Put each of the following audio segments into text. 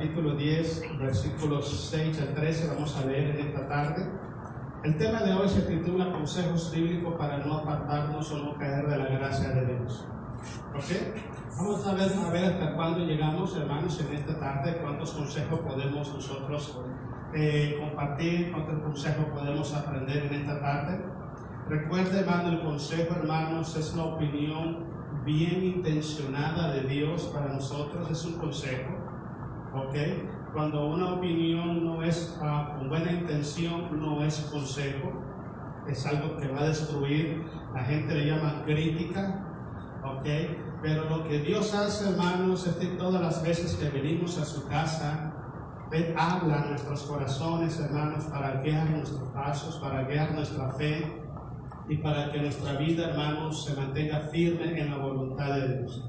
capítulo 10, versículos 6 al 13, vamos a leer en esta tarde. El tema de hoy se titula Consejos bíblicos para no apartarnos o no caer de la gracia de Dios. ¿Ok? Vamos a ver hasta cuándo llegamos, hermanos, en esta tarde, cuántos consejos podemos nosotros compartir, cuántos consejos podemos aprender en esta tarde. Recuerda, hermano, el consejo, hermanos, es una opinión bien intencionada de Dios para nosotros, es un consejo, ¿ok? Cuando una opinión no es con buena intención, no es consejo, es algo que va a destruir, la gente le llama crítica, ¿ok? Pero lo que Dios hace, hermanos, es que todas las veces que venimos a su casa, Él habla a nuestros corazones, hermanos, para guiar nuestros pasos, para guiar nuestra fe, y para que nuestra vida, hermanos, se mantenga firme en la voluntad de Dios.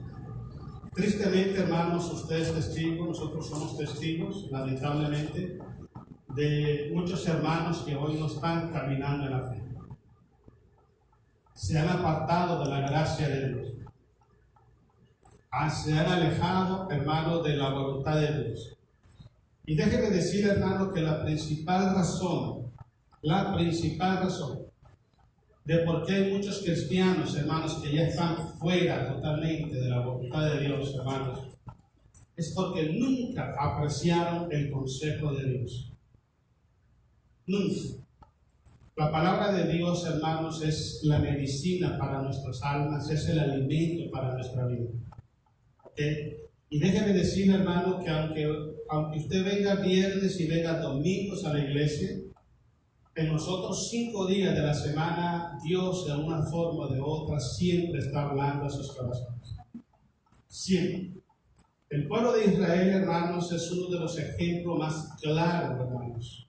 Tristemente, hermanos, usted es testigo, nosotros somos testigos, lamentablemente, de muchos hermanos que hoy no están caminando en la fe. Se han apartado de la gracia de Dios. Se han alejado, hermanos, de la voluntad de Dios. Y déjeme decir, hermano, que la principal razón de por qué hay muchos cristianos, hermanos, que ya están fuera totalmente de la voluntad de Dios, hermanos, es porque nunca apreciaron el consejo de Dios. Nunca. La palabra de Dios, hermanos, es la medicina para nuestras almas, es el alimento para nuestra vida. ¿Okay? Y déjeme decir, hermano, que aunque usted venga viernes y venga domingos a la iglesia, en nosotros 5 días de la semana, Dios de una forma o de otra siempre está hablando a sus corazones. Siempre. El pueblo de Israel, hermanos, es uno de los ejemplos más claros, hermanos,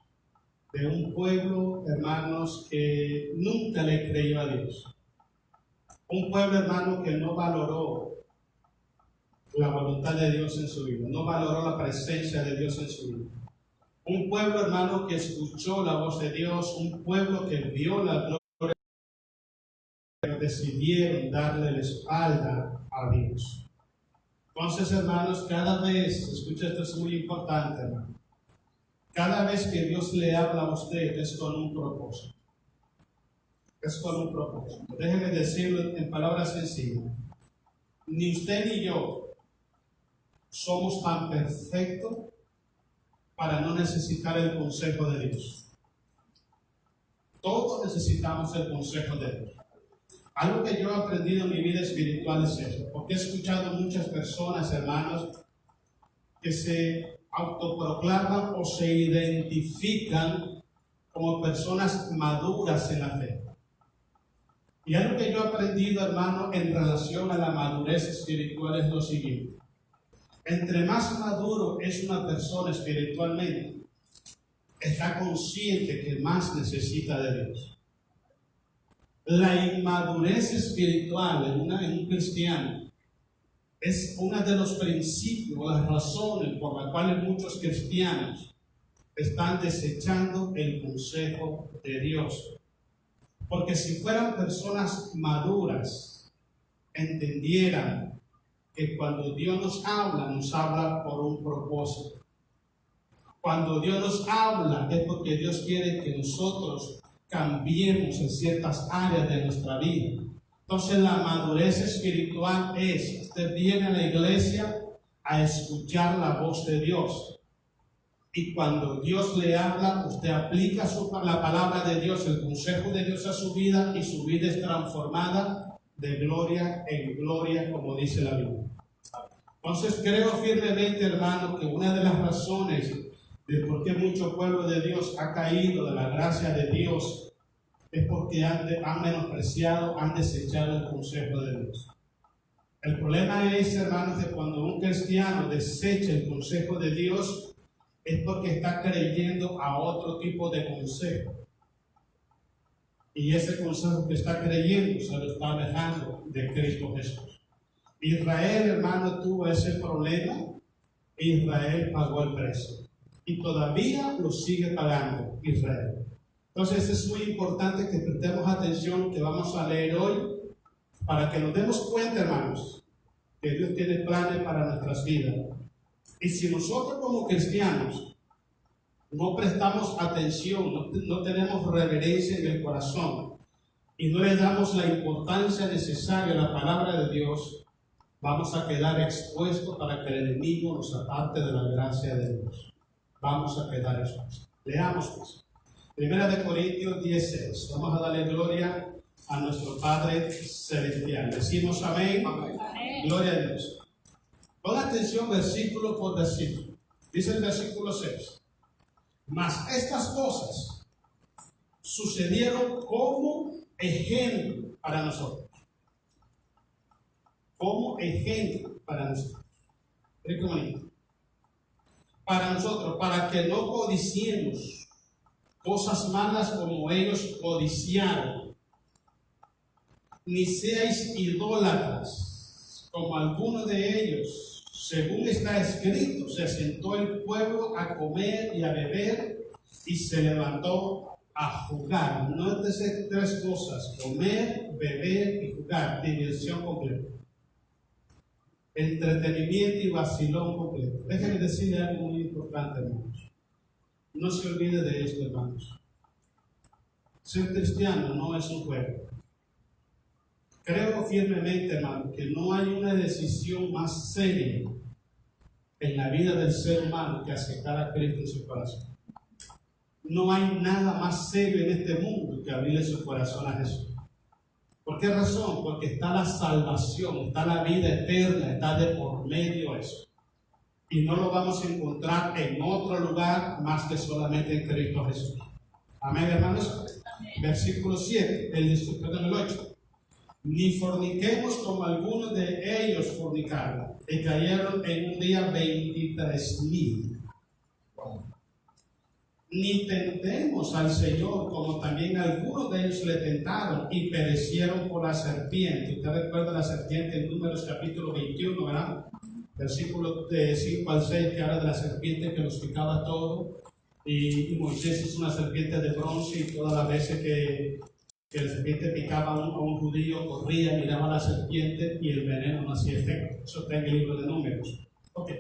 de un pueblo, hermanos, que nunca le creyó a Dios. Un pueblo, hermano, que no valoró la voluntad de Dios en su vida, no valoró la presencia de Dios en su vida. Un pueblo, hermano, que escuchó la voz de Dios, un pueblo que vio la gloria, pero decidieron darle la espalda a Dios. Entonces, hermanos, cada vez, escucha, esto es muy importante, hermano, cada vez que Dios le habla a usted es con un propósito. Es con un propósito. Déjeme decirlo en palabras sencillas. Ni usted ni yo somos tan perfectos para no necesitar el consejo de Dios. Todos necesitamos el consejo de Dios. Algo que yo he aprendido en mi vida espiritual es eso, porque he escuchado muchas personas, hermanos, que se autoproclaman o se identifican como personas maduras en la fe. Y algo que yo he aprendido, hermano, en relación a la madurez espiritual es lo siguiente. Entre más maduro es una persona espiritualmente, está consciente que más necesita de Dios. La inmadurez espiritual en un cristiano es uno de los principios, las razones por las cuales muchos cristianos están desechando el consejo de Dios. Porque si fueran personas maduras, entendieran que cuando Dios nos habla por un propósito. Cuando Dios nos habla es porque Dios quiere que nosotros cambiemos en ciertas áreas de nuestra vida. Entonces la madurez espiritual es, usted viene a la iglesia a escuchar la voz de Dios. Y cuando Dios le habla, usted aplica la palabra de Dios, el consejo de Dios a su vida, y su vida es transformada de gloria en gloria, como dice la Biblia. Entonces creo firmemente, hermano, que una de las razones de por qué mucho pueblo de Dios ha caído de la gracia de Dios es porque han menospreciado, han desechado el consejo de Dios. El problema es, hermanos, que cuando un cristiano desecha el consejo de Dios es porque está creyendo a otro tipo de consejo. Y ese consejo que está creyendo se lo está alejando de Cristo Jesús. Israel, hermano, tuvo ese problema e Israel pagó el precio. Y todavía lo sigue pagando Israel. Entonces es muy importante que prestemos atención que vamos a leer hoy para que nos demos cuenta, hermanos, que Dios tiene planes para nuestras vidas. Y si nosotros como cristianos no prestamos atención, no tenemos reverencia en el corazón y no le damos la importancia necesaria a la palabra de Dios, vamos a quedar expuestos para que el enemigo nos aparte de la gracia de Dios. Vamos a quedar expuestos. Leamos pues. 1 Corintios 16. Vamos a darle gloria a nuestro Padre Celestial. Decimos amén. Amén. Gloria a Dios. Pon atención versículo por versículo. Dice el versículo 6. Mas estas cosas sucedieron como ejemplo para nosotros. Como ejemplo para nosotros. Para nosotros, para que no codiciemos cosas malas como ellos codiciaron, ni seáis idólatras como algunos de ellos. Según está escrito, se sentó el pueblo a comer y a beber y se levantó a jugar. Nótese tres cosas: comer, beber y jugar. Diversión completa. Entretenimiento y vacilón completo. Déjenme decirle algo muy importante, hermanos. No se olvide de esto, hermanos. Ser cristiano no es un juego. Creo firmemente, hermano, que no hay una decisión más seria en la vida del ser humano que aceptar a Cristo en su corazón. No hay nada más serio en este mundo que abrirle su corazón a Jesús. ¿Por qué razón? Porque está la salvación, está la vida eterna, está de por medio eso. Y no lo vamos a encontrar en otro lugar más que solamente en Cristo Jesús. Amén, hermanos. Amén. Versículo 7, el 8. Ni forniquemos como algunos de ellos fornicaron y cayeron en un día 23,000. Ni tentemos al Señor como también algunos de ellos le tentaron y perecieron por la serpiente. Usted recuerda la serpiente en Números capítulo 21, ¿verdad? Versículo de 5 al 6, que habla de la serpiente que los picaba todo. Y Moisés es una serpiente de bronce, y todas las veces que la serpiente picaba a un judío, corría, miraba a la serpiente y el veneno no hacía efecto. Eso está en el libro de Números. Ok.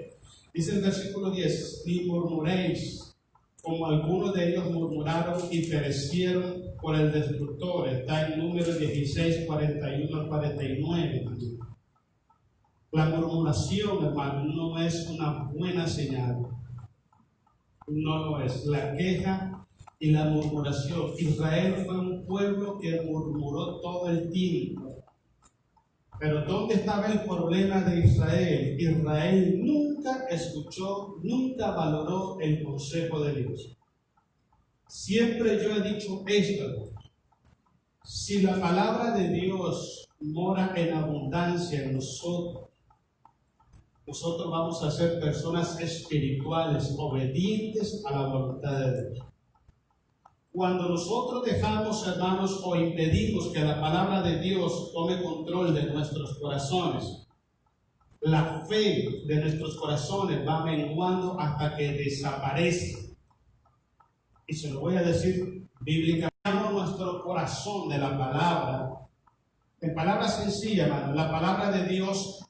Dice el versículo 10: ni murmuréis como algunos de ellos murmuraron y perecieron por el destructor. Está en Números 16, 41 al 49. La murmuración, hermano, no es una buena señal. No lo es. La queja y la murmuración. Israel fue un pueblo que murmuró todo el tiempo. Pero ¿dónde estaba el problema de Israel? Israel nunca escuchó, nunca valoró el consejo de Dios. Siempre yo he dicho esto: si la palabra de Dios mora en abundancia en nosotros vamos a ser personas espirituales, obedientes a la voluntad de Dios. Cuando nosotros dejamos, hermanos, o impedimos que la palabra de Dios tome control de nuestros corazones, la fe de nuestros corazones va menguando hasta que desaparece. Y se lo voy a decir bíblicamente: nuestro corazón de la palabra. En palabras sencillas, hermano, la palabra de Dios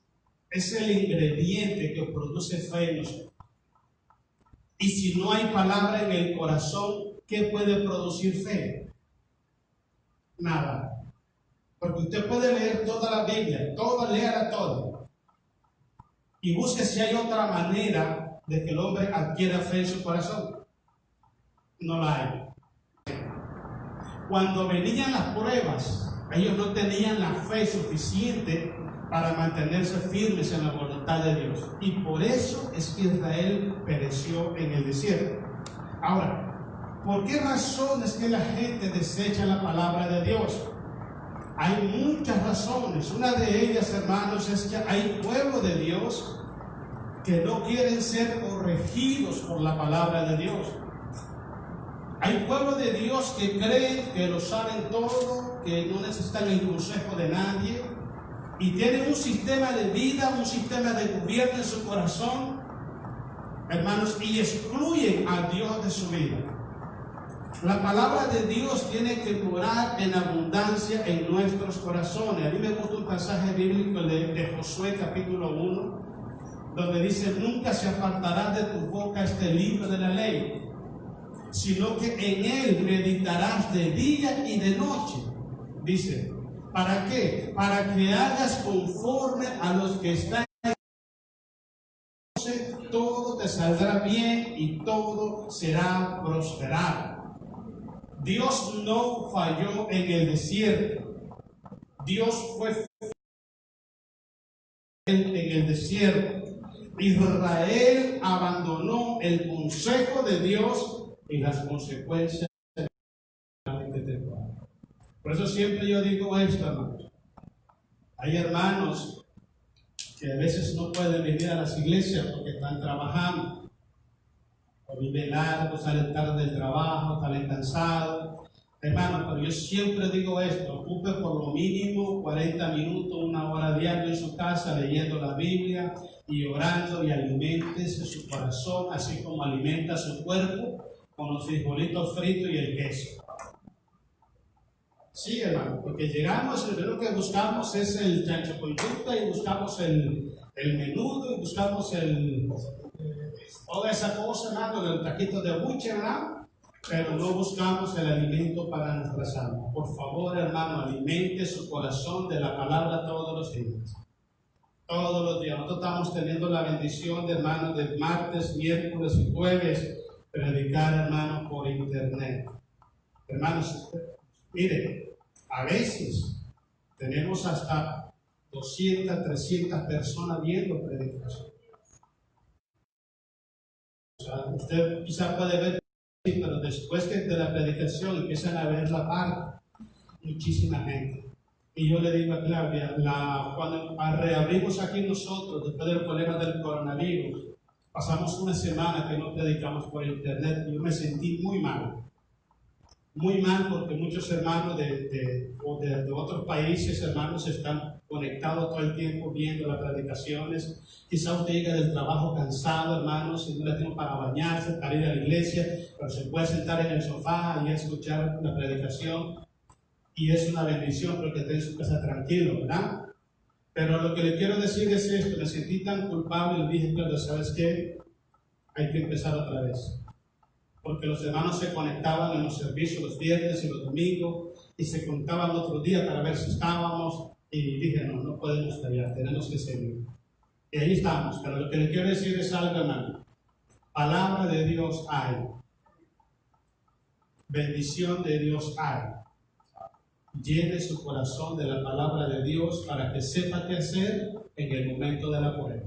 es el ingrediente que produce fe en nosotros. Y si no hay palabra en el corazón, ¿qué puede producir fe? Nada. Porque usted puede leer toda la Biblia, léala toda, y busque si hay otra manera de que el hombre adquiera fe en su corazón. No la hay. Cuando venían las pruebas, ellos no tenían la fe suficiente para mantenerse firmes en la voluntad de Dios. Y por eso es que Israel pereció en el desierto. Ahora, ¿por qué razón es que la gente desecha la palabra de Dios? Hay muchas razones. Una de ellas, hermanos, es que hay pueblo de Dios que no quieren ser corregidos por la palabra de Dios. Hay pueblo de Dios que creen que lo saben todo, que no necesitan el consejo de nadie, y tienen un sistema de vida, un sistema de gobierno en su corazón, hermanos, y excluyen a Dios de su vida. La palabra de Dios tiene que morar en abundancia en nuestros corazones. A mí me gusta un pasaje bíblico de Josué capítulo 1, donde dice: nunca se apartará de tu boca este libro de la ley, sino que en él meditarás de día y de noche. Dice, ¿para qué? Para que hagas conforme a los que están. Todo te saldrá bien y todo será prosperado. Dios no falló en el desierto. Dios fue en el desierto. Israel abandonó el consejo de Dios y las consecuencias de la. Por eso siempre yo digo esto, hermanos. Hay hermanos que a veces no pueden venir a las iglesias porque están trabajando, o viven largo, salen tarde del trabajo, salen cansados. Hermanos, pero yo siempre digo esto: ocupe por lo mínimo 40 minutos, 1 hora diaria en su casa leyendo la Biblia y orando, y aliméntese su corazón así como alimenta su cuerpo con los frijolitos fritos y el queso. Sí, hermano, porque llegamos, lo primero que buscamos es el chancho con yuca, y buscamos el menudo, y buscamos toda esa cosa, hermano, el taquito de buche, ¿verdad? Pero no buscamos el alimento para nuestras almas. Por favor, hermano, alimente su corazón de la palabra todos los días. Todos los días. Nosotros estamos teniendo la bendición de, hermanos, de martes, miércoles y jueves predicar, hermano, por internet. Hermanos, mire, a veces tenemos hasta 200, 300 personas viendo predicación. O sea, usted quizá puede ver, pero después de la predicación empiezan a ver la parte, muchísima gente. Y yo le digo a Claudia, cuando reabrimos aquí nosotros, después del problema del coronavirus, pasamos una semana que no predicamos por internet, y yo me sentí muy mal. Muy mal, porque muchos hermanos de otros países, hermanos, están conectados todo el tiempo viendo las predicaciones. Quizá usted llega del trabajo cansado, hermanos, y no le tiempo para bañarse, para ir a la iglesia, pero se puede sentar en el sofá y escuchar la predicación, y es una bendición porque está en su casa tranquilo, ¿verdad? Pero lo que le quiero decir es esto: me sentí tan culpable y dije: claro, ¿sabes qué? Hay que empezar otra vez. Porque los hermanos se conectaban en los servicios los viernes y los domingos, y se conectaban otro día para ver si estábamos, y dije: no podemos fallar, tenemos que seguir. Y ahí estamos. Pero lo que le quiero decir es algo, hermano: palabra de Dios hay, bendición de Dios hay. Llene su corazón de la palabra de Dios para que sepa qué hacer en el momento de la prueba.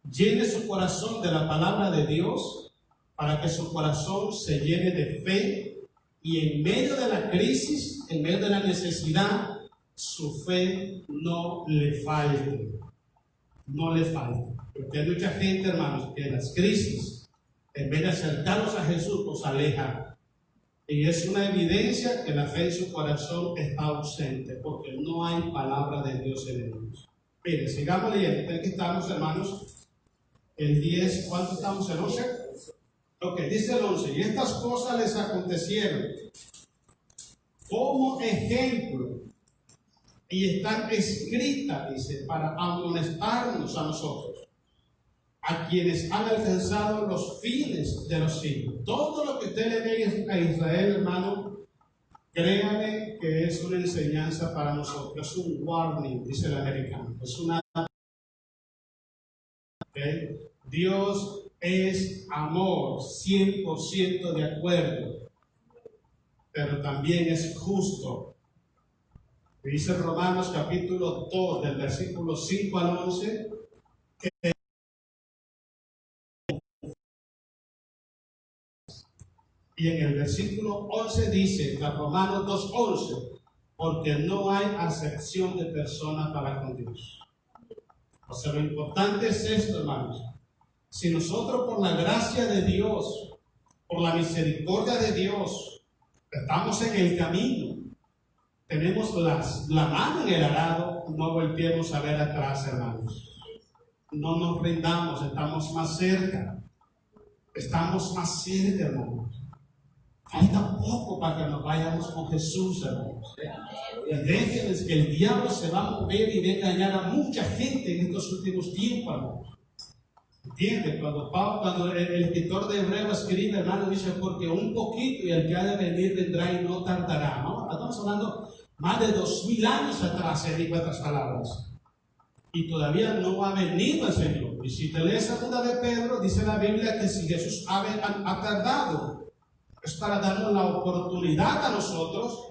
Llene su corazón de la palabra de Dios para que su corazón se llene de fe, y en medio de la crisis, en medio de la necesidad, su fe no le falte. No le falte. Porque hay mucha gente, hermanos, que en las crisis, en vez de acercarlos a Jesús, los aleja. Y es una evidencia que la fe en su corazón está ausente, porque no hay palabra de Dios en ellos. Mire, sigamos leyendo. Aquí estamos, hermanos, el 10, ¿cuánto estamos? ¿El 11? Ok, dice el 11: y estas cosas les acontecieron como ejemplo, y están escritas, dice, para amonestarnos a nosotros, a quienes han alcanzado los fines de los siglos. Todo lo que usted le diga a Israel, hermano, créame que es una enseñanza para nosotros, es un warning, dice el americano, es una... ¿Okay? Dios es amor, 100% de acuerdo, pero también es justo. Dice Romanos capítulo 2, del versículo 5 al 11, que y en el versículo 11 dice, Romanos 2:11, porque no hay acepción de persona para con Dios. O sea, lo importante es esto, hermanos. Si nosotros, por la gracia de Dios, por la misericordia de Dios, estamos en el camino, tenemos la mano en el arado, no volteemos a ver atrás, hermanos. No nos rindamos, estamos más cerca. Estamos más cerca, hermanos. Falta poco para que nos vayamos con Jesús, hermanos. Y déjenles que el diablo se va a mover y va a engañar a mucha gente en estos últimos tiempos, hermanos. ¿Entiende? Cuando el escritor de Hebreos escribe, hermano, dice, porque un poquito y el que ha de venir vendrá y no tardará, ¿no? Estamos hablando más de 2000 años atrás, se dijo estas palabras. Y todavía no ha venido el Señor. Y si te lees segunda de Pedro, dice la Biblia que si Jesús ha tardado, es para darnos la oportunidad a nosotros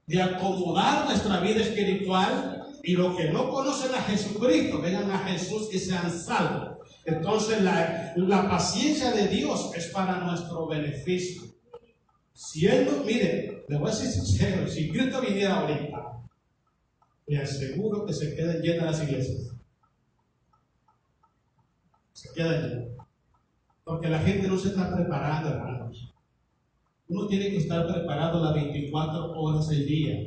de acomodar nuestra vida espiritual, y los que no conocen a Jesucristo vengan a Jesús y sean salvos. Entonces la paciencia de Dios es para nuestro beneficio. Si Él no, mire, le voy a ser sincero, si Cristo viniera ahorita, le aseguro que se quedan llenas las iglesias. Se quedan llenas. Porque la gente no se está preparando, hermanos. Uno tiene que estar preparado las 24 horas del día.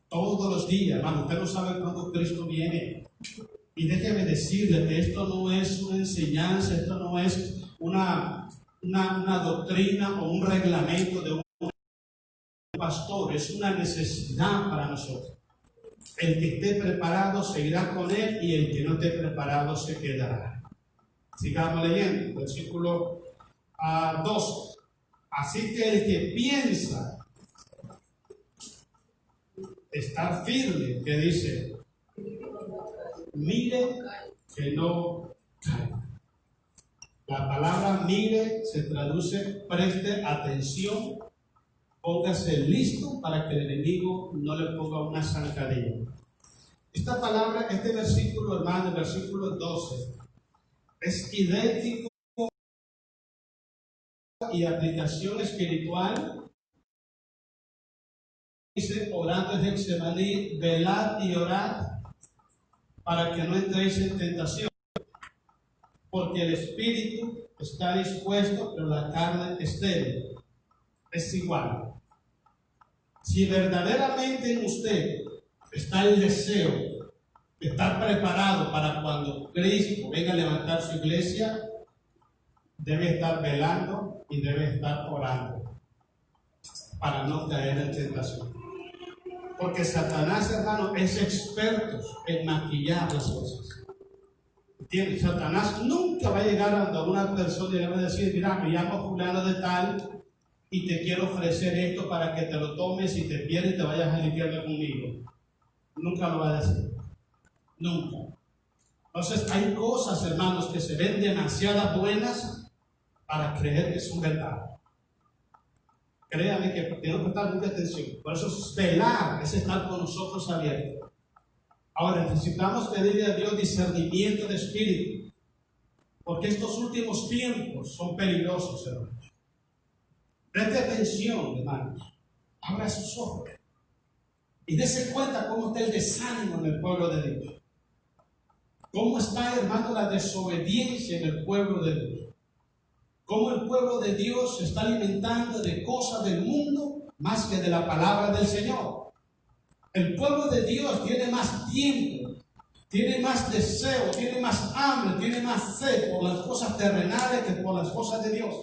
Todos los días, hermano. Usted no sabe cuándo Cristo viene. Y déjeme decirle que esto no es una enseñanza, esto no es una doctrina o un reglamento de un pastor. Es una necesidad para nosotros. El que esté preparado se irá con él, y el que no esté preparado se quedará. Sigamos leyendo, versículo 2. Así que el que piensa estar firme, que dice, mire que no caiga. La palabra mire se traduce preste atención, póngase listo para que el enemigo no le ponga una zancadilla. Esta palabra, este versículo, hermano, el versículo 12, es idéntico y aplicación espiritual. Dice, orando en Getsemaní, velad y orad para que no entréis en tentación, porque el espíritu está dispuesto, pero la carne es débil. Es igual. Si verdaderamente en usted está el deseo de estar preparado para cuando Cristo venga a levantar su iglesia, debe estar velando y debe estar orando para no caer en tentación. Porque Satanás, hermano, es experto en maquillar las cosas. ¿Entiendes? Satanás nunca va a llegar a una persona y le va a decir, mira, me llamo fulano de tal y te quiero ofrecer esto para que te lo tomes y te pierdas y te vayas al infierno conmigo. Nunca lo va a decir. Nunca. Entonces hay cosas, hermanos, que se ven demasiado buenas para creer que son verdad. Créame que tengo que prestar mucha atención. Por eso velar es estar con los ojos abiertos. Ahora necesitamos pedirle a Dios discernimiento de espíritu, porque estos últimos tiempos son peligrosos, hermanos. Preste atención, hermanos. Abra sus ojos y dése cuenta cómo está el desánimo en el pueblo de Dios. Cómo está, hermano, la desobediencia en el pueblo de Dios. Cómo el pueblo de Dios se está alimentando de cosas del mundo más que de la palabra del Señor. El pueblo de Dios tiene más tiempo, tiene más deseo, tiene más hambre, tiene más sed por las cosas terrenales que por las cosas de Dios.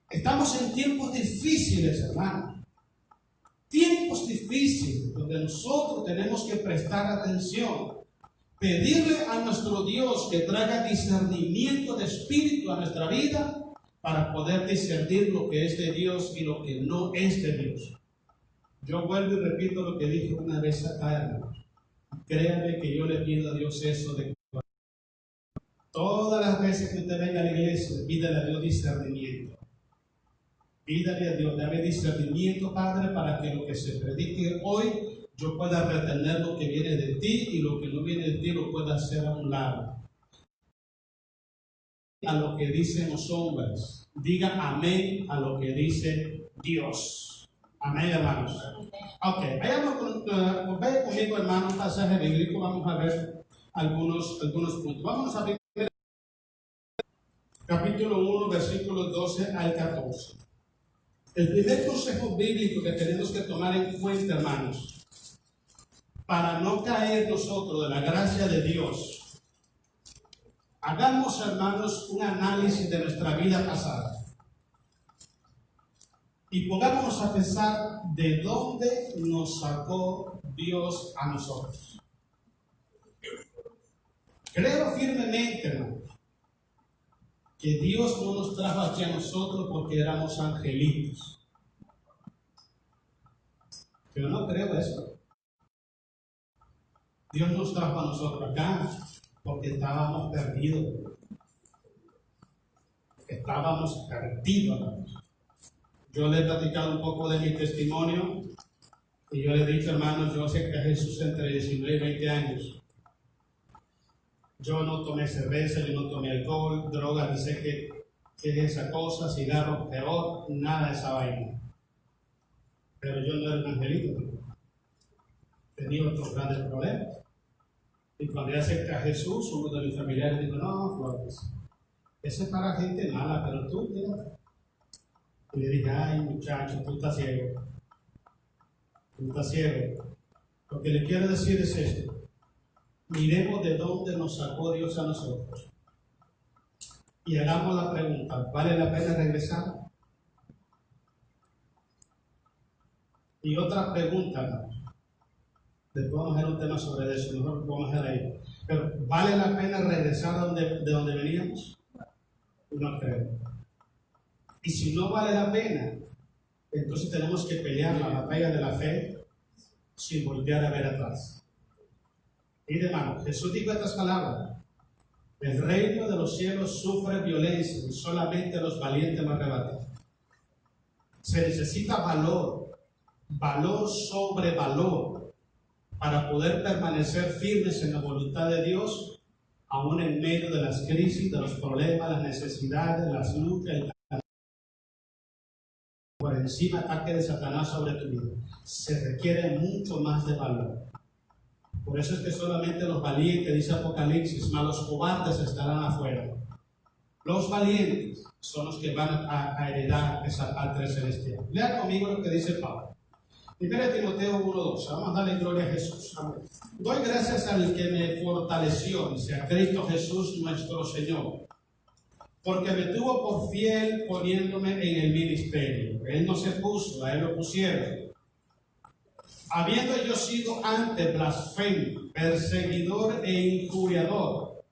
Estamos en tiempos difíciles, hermano. Tiempos difíciles donde nosotros tenemos que prestar atención. Pedirle a nuestro Dios que traiga discernimiento de espíritu a nuestra vida para poder discernir lo que es de Dios y lo que no es de Dios. Yo vuelvo y repito lo que dije una vez acá, hermanos. Créanme que yo le pido a Dios eso de todas las veces que usted venga a la iglesia, pídale a Dios discernimiento. Pídale a Dios, dame discernimiento, Padre, para que lo que se predique hoy yo pueda retener lo que viene de ti y lo que no viene de ti lo pueda hacer a un lado. A lo que dicen los hombres, diga amén a lo que dice Dios. Amén, hermanos. Ok, vaya conmigo, hermano, un pasaje bíblico. Vamos a ver algunos puntos. Vamos a ver capítulo 1, versículos 12 al 14. El primer consejo bíblico que tenemos que tomar en cuenta, hermanos, para no caer nosotros de la gracia de Dios, hagamos, hermanos, un análisis de nuestra vida pasada y pongámonos a pensar de dónde nos sacó Dios a nosotros. Creo firmemente, hermanos, que Dios no nos trajo aquí a nosotros porque éramos angelitos. Yo no creo eso. Dios nos trajo a nosotros acá porque estábamos perdidos. Estábamos perdidos. Yo le he platicado un poco de mi testimonio y yo le he dicho, hermanos, yo acepté a Jesús entre 19 y 20 años. Yo no tomé cerveza, yo no tomé alcohol, droga, ni sé qué es esa cosa, cigarro, peor, nada de esa vaina. Pero yo no era un angelito, tenía otros grandes problemas. Y cuando yo acepté a Jesús, uno de mis familiares dijo, no, Flores, eso es para gente mala, pero tú, mira. Y le dije, ay muchacho, tú estás ciego. Tú estás ciego. Lo que le quiero decir es esto. Miremos de dónde nos sacó Dios a nosotros. Y hagamos la pregunta, ¿vale la pena regresar? Y otra pregunta, hermanos. Después vamos a hacer un tema sobre eso, mejor vamos a hacer ahí. Pero, ¿vale la pena regresar de donde veníamos? No creo. Y si no vale la pena, entonces tenemos que pelear la batalla de la fe sin voltear a ver atrás. Y hermano, Jesús dijo estas palabras: el reino de los cielos sufre violencia y solamente los valientes lo arrebatan. Se necesita valor, valor sobre valor, para poder permanecer firmes en la voluntad de Dios, aún en medio de las crisis, de los problemas, las necesidades, las luchas, por encima ataque de Satanás sobre tu vida. Se requiere mucho más de valor. Por eso es que solamente los valientes, dice Apocalipsis, mas los cobardes estarán afuera. Los valientes son los que van a heredar esa patria celestial. Lea conmigo lo que dice Pablo. 1 Timoteo 1:2. Vamos a darle gloria a Jesús. Amén. Doy gracias al que me fortaleció, dice, a Cristo Jesús nuestro Señor, porque me tuvo por fiel poniéndome en el ministerio. Él no se puso, a él lo pusieron. Habiendo yo sido antes blasfemo, perseguidor e injuriador,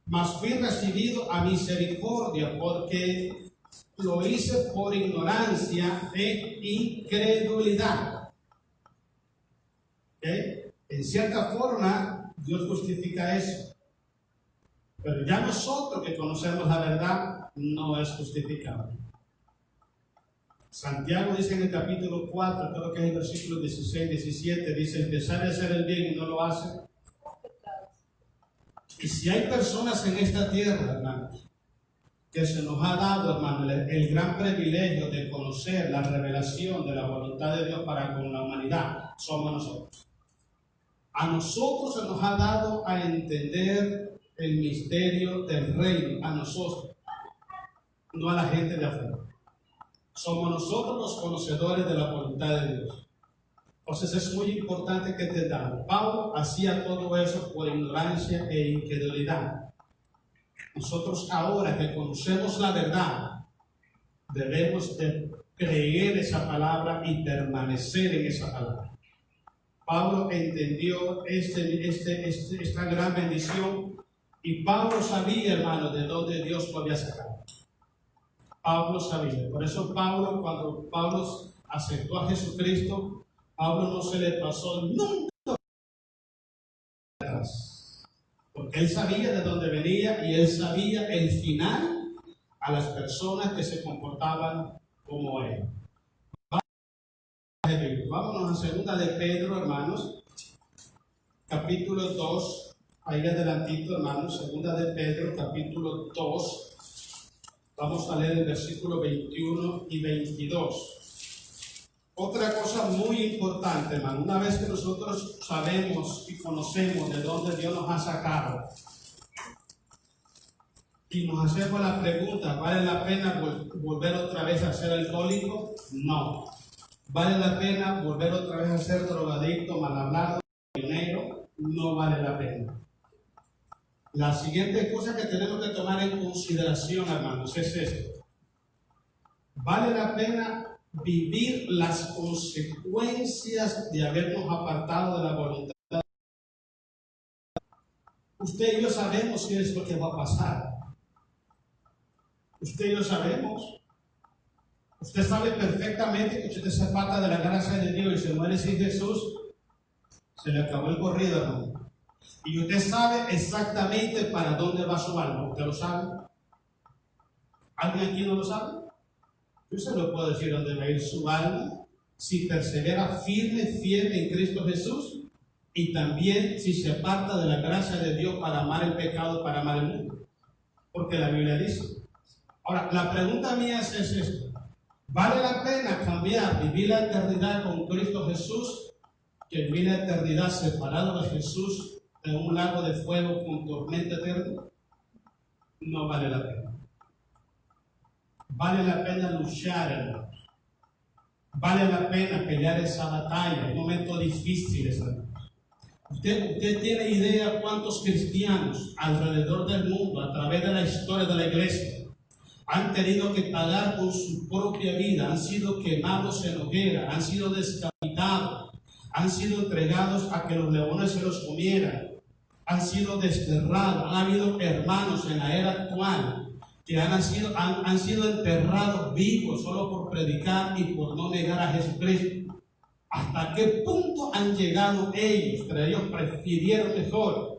mas fui recibido a misericordia, porque lo hice por ignorancia e incredulidad. ¿Okay? En cierta forma, Dios justifica eso. Pero ya nosotros que conocemos la verdad, no es justificable. Santiago dice en el capítulo 4, creo que es el versículo 16, 17, dice, el que sabe hacer el bien y no lo hace. Y si hay personas en esta tierra, hermanos, que se nos ha dado, hermanos, el gran privilegio de conocer la revelación de la voluntad de Dios para con la humanidad, somos nosotros. A nosotros se nos ha dado a entender el misterio del reino, a nosotros, no a la gente de afuera. Somos nosotros los conocedores de la voluntad de Dios. Entonces es muy importante que entendamos. Pablo hacía todo eso por ignorancia e incredulidad. Nosotros ahora que conocemos la verdad, debemos de creer esa palabra y permanecer en esa palabra. Pablo entendió esta gran bendición y Pablo sabía, hermano, de dónde Dios lo había sacado. Pablo sabía. Por eso Pablo, cuando Pablo aceptó a Jesucristo, Pablo no se le pasó nunca atrás. Porque él sabía de dónde venía y él sabía el final a las personas que se comportaban como él. Vámonos a 2 de Pedro, hermanos, capítulo 2, ahí adelantito, hermanos, 2 de Pedro, capítulo 2. Vamos a leer el versículo 21 y 22. Otra cosa muy importante, hermano, una vez que nosotros sabemos y conocemos de dónde Dios nos ha sacado y nos hacemos la pregunta, ¿vale la pena volver otra vez a ser alcohólico? No. ¿Vale la pena volver otra vez a ser drogadicto, mal hablado, dinero? No vale la pena. La siguiente cosa que tenemos que tomar en consideración, hermanos, es esto. ¿Vale la pena vivir las consecuencias de habernos apartado de la voluntad? Usted y yo sabemos qué es lo que va a pasar. Usted y yo sabemos. Usted sabe perfectamente que si usted se aparta de la gracia de Dios y se muere sin Jesús, se le acabó el corrido, hermano. Y usted sabe exactamente para dónde va su alma. ¿Usted lo sabe? ¿Alguien aquí no lo sabe? Yo se lo puedo decir dónde va a ir su alma si persevera firme, fiel en Cristo Jesús, y también si se aparta de la gracia de Dios para amar el pecado, para amar el mundo. Porque la Biblia dice. Ahora, la pregunta mía es esta. ¿Vale la pena cambiar, vivir la eternidad con Cristo Jesús, que vivir la eternidad separado de Jesús en un lago de fuego con tormenta eterna? No vale la pena. Vale la pena luchar, hermanos. Vale la pena pelear esa batalla en momentos difíciles, hermanos. Usted tiene idea cuántos cristianos alrededor del mundo, a través de la historia de la iglesia, han tenido que pagar con su propia vida, han sido quemados en hoguera, han sido descapitados, han sido entregados a que los leones se los comieran, han sido desterrados. Han habido hermanos en la era actual que han sido enterrados vivos solo por predicar y por no negar a Jesucristo. ¿Hasta qué punto han llegado ellos? Pero ellos prefirieron mejor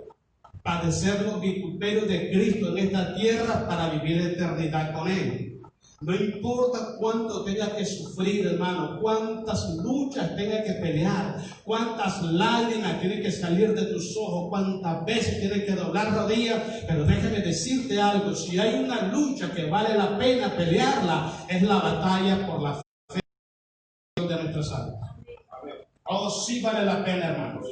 padecer los vituperios de Cristo en esta tierra para vivir la eternidad con Él. No importa cuánto tenga que sufrir, hermano, cuántas luchas tenga que pelear, cuántas lágrimas tienen que salir de tus ojos, cuántas veces tienes que doblar rodillas, pero déjame decirte algo: si hay una lucha que vale la pena pelearla, es la batalla por la fe de nuestras almas. Oh, sí vale la pena, hermanos.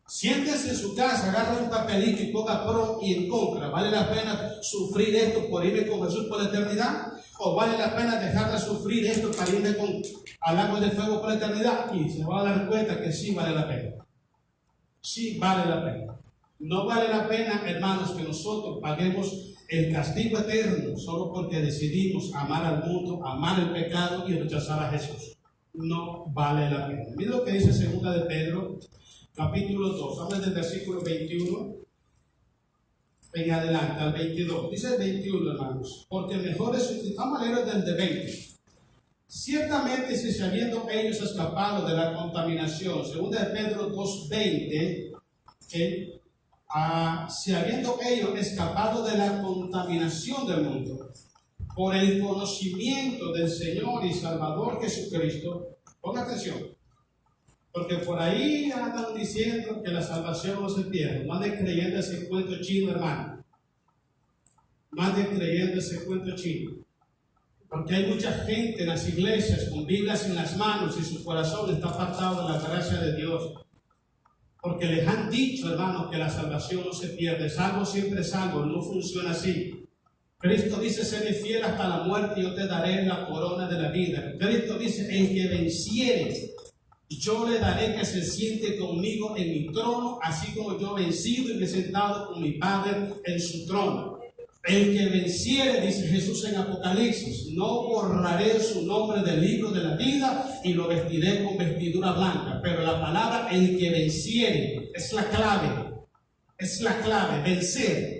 Siéntese en su casa, agarra un papelito y ponga pro y en contra. ¿Vale la pena sufrir esto por irme con Jesús por la eternidad? ¿O vale la pena dejar de sufrir esto para irme al lago de fuego por la eternidad? Y se va a dar cuenta que sí vale la pena. Sí vale la pena. No vale la pena, hermanos, que nosotros paguemos el castigo eterno solo porque decidimos amar al mundo, amar el pecado y rechazar a Jesús. No vale la pena. Mira lo que dice 2 de Pedro, capítulo 2, habla del versículo 21 en adelante, al 22. Dice el 21, hermanos: porque mejor es, vamos a leer desde el 20. Ciertamente, si habiendo ellos escapado de la contaminación, 2 de Pedro 2:20, si habiendo ellos escapado de la contaminación del mundo, por el conocimiento del Señor y Salvador Jesucristo. Ponga atención, porque por ahí andan diciendo que la salvación no se pierde. No anden creyendo ese cuento chino, hermano. No anden creyendo ese cuento chino. Porque hay mucha gente en las iglesias con Biblias en las manos y su corazón está apartado de la gracia de Dios. Porque les han dicho, hermanos, que la salvación no se pierde. Salvo siempre salvo. No funciona así. Cristo dice: seré fiel hasta la muerte y yo te daré la corona de la vida. Cristo dice: el que venciere, yo le daré que se siente conmigo en mi trono, así como yo he vencido y me he sentado con mi Padre en su trono. El que venciere, dice Jesús en Apocalipsis, no borraré su nombre del libro de la vida y lo vestiré con vestidura blanca. Pero la palabra el que venciere es la clave. Es la clave, vencer.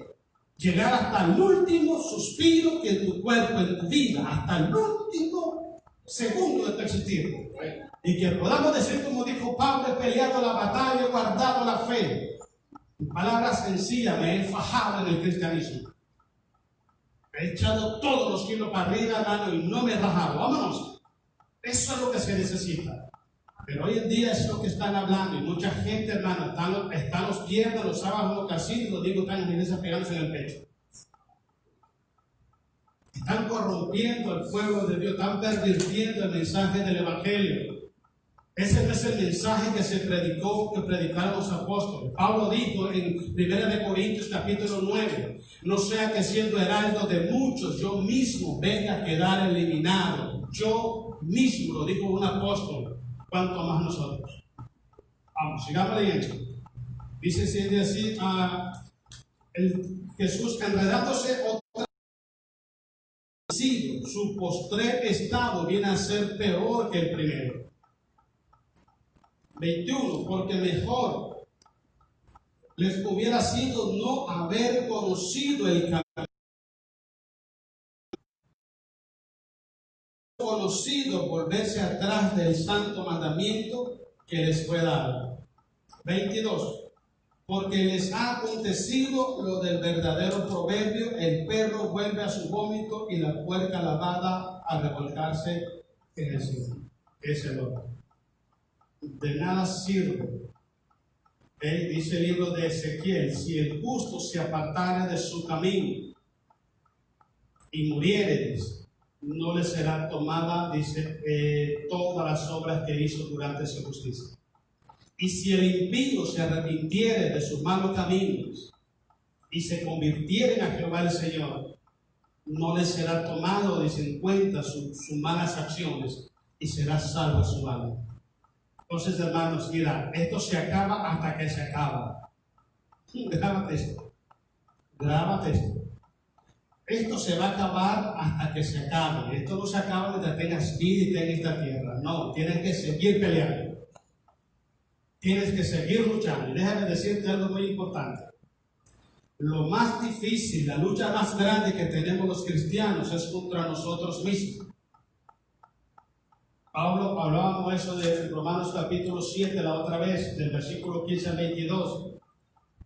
Llegar hasta el último suspiro que en tu cuerpo, en tu vida, hasta el último segundo de tu existir. Y que podamos decir, como dijo Pablo: he peleado la batalla, he guardado la fe. En palabras sencillas, me he fajado en el cristianismo. He echado todos los kilos para arriba, hermano, y no me he rajado. Vámonos. Eso es lo que se necesita. Pero hoy en día es lo que están hablando. Y mucha gente, hermano, están los viernes, los sábados en los casinos, los domingos están en la iglesia pegándose en el pecho. Están corrompiendo al pueblo de Dios, están pervirtiendo el mensaje del Evangelio. Ese no es el mensaje que se predicó, que predicaron los apóstoles. Pablo dijo en 1 Corintios capítulo 9: no sea que siendo heraldo de muchos, yo mismo venga a quedar eliminado. Yo mismo, lo dijo un apóstol. ¿Cuánto más nosotros? Vamos, sigamos leyendo. Dice así, Jesús enredándose otra vez, su postrer estado viene a ser peor que el primero. 21, porque mejor les hubiera sido no haber conocido el camino conocido volverse atrás del santo mandamiento que les fue dado. 22. Porque les ha acontecido lo del verdadero proverbio: el perro vuelve a su vómito y la puerca lavada a revolcarse en el cielo. Es el otro. De nada sirve, dice el libro de Ezequiel, si el justo se apartare de su camino y muriere, dice, no le será tomada, dice, todas las obras que hizo durante su justicia. Y si el impío se arrepintiere de sus malos caminos y se convirtiere a Jehová el Señor, no le será tomado, dice, en cuenta sus malas acciones, y será salvo su alma. Entonces, hermanos, mira, esto se acaba hasta que se acaba. Grábate esto. Grábate esto. Esto se va a acabar hasta que se acabe. Esto no se acaba mientras tengas vida y tengas esta tierra. No, tienes que seguir peleando. Tienes que seguir luchando. Y déjame decirte algo muy importante. Lo más difícil, la lucha más grande que tenemos los cristianos es contra nosotros mismos. Pablo, hablábamos eso de Romanos capítulo 7 la otra vez, del versículo 15 al 22.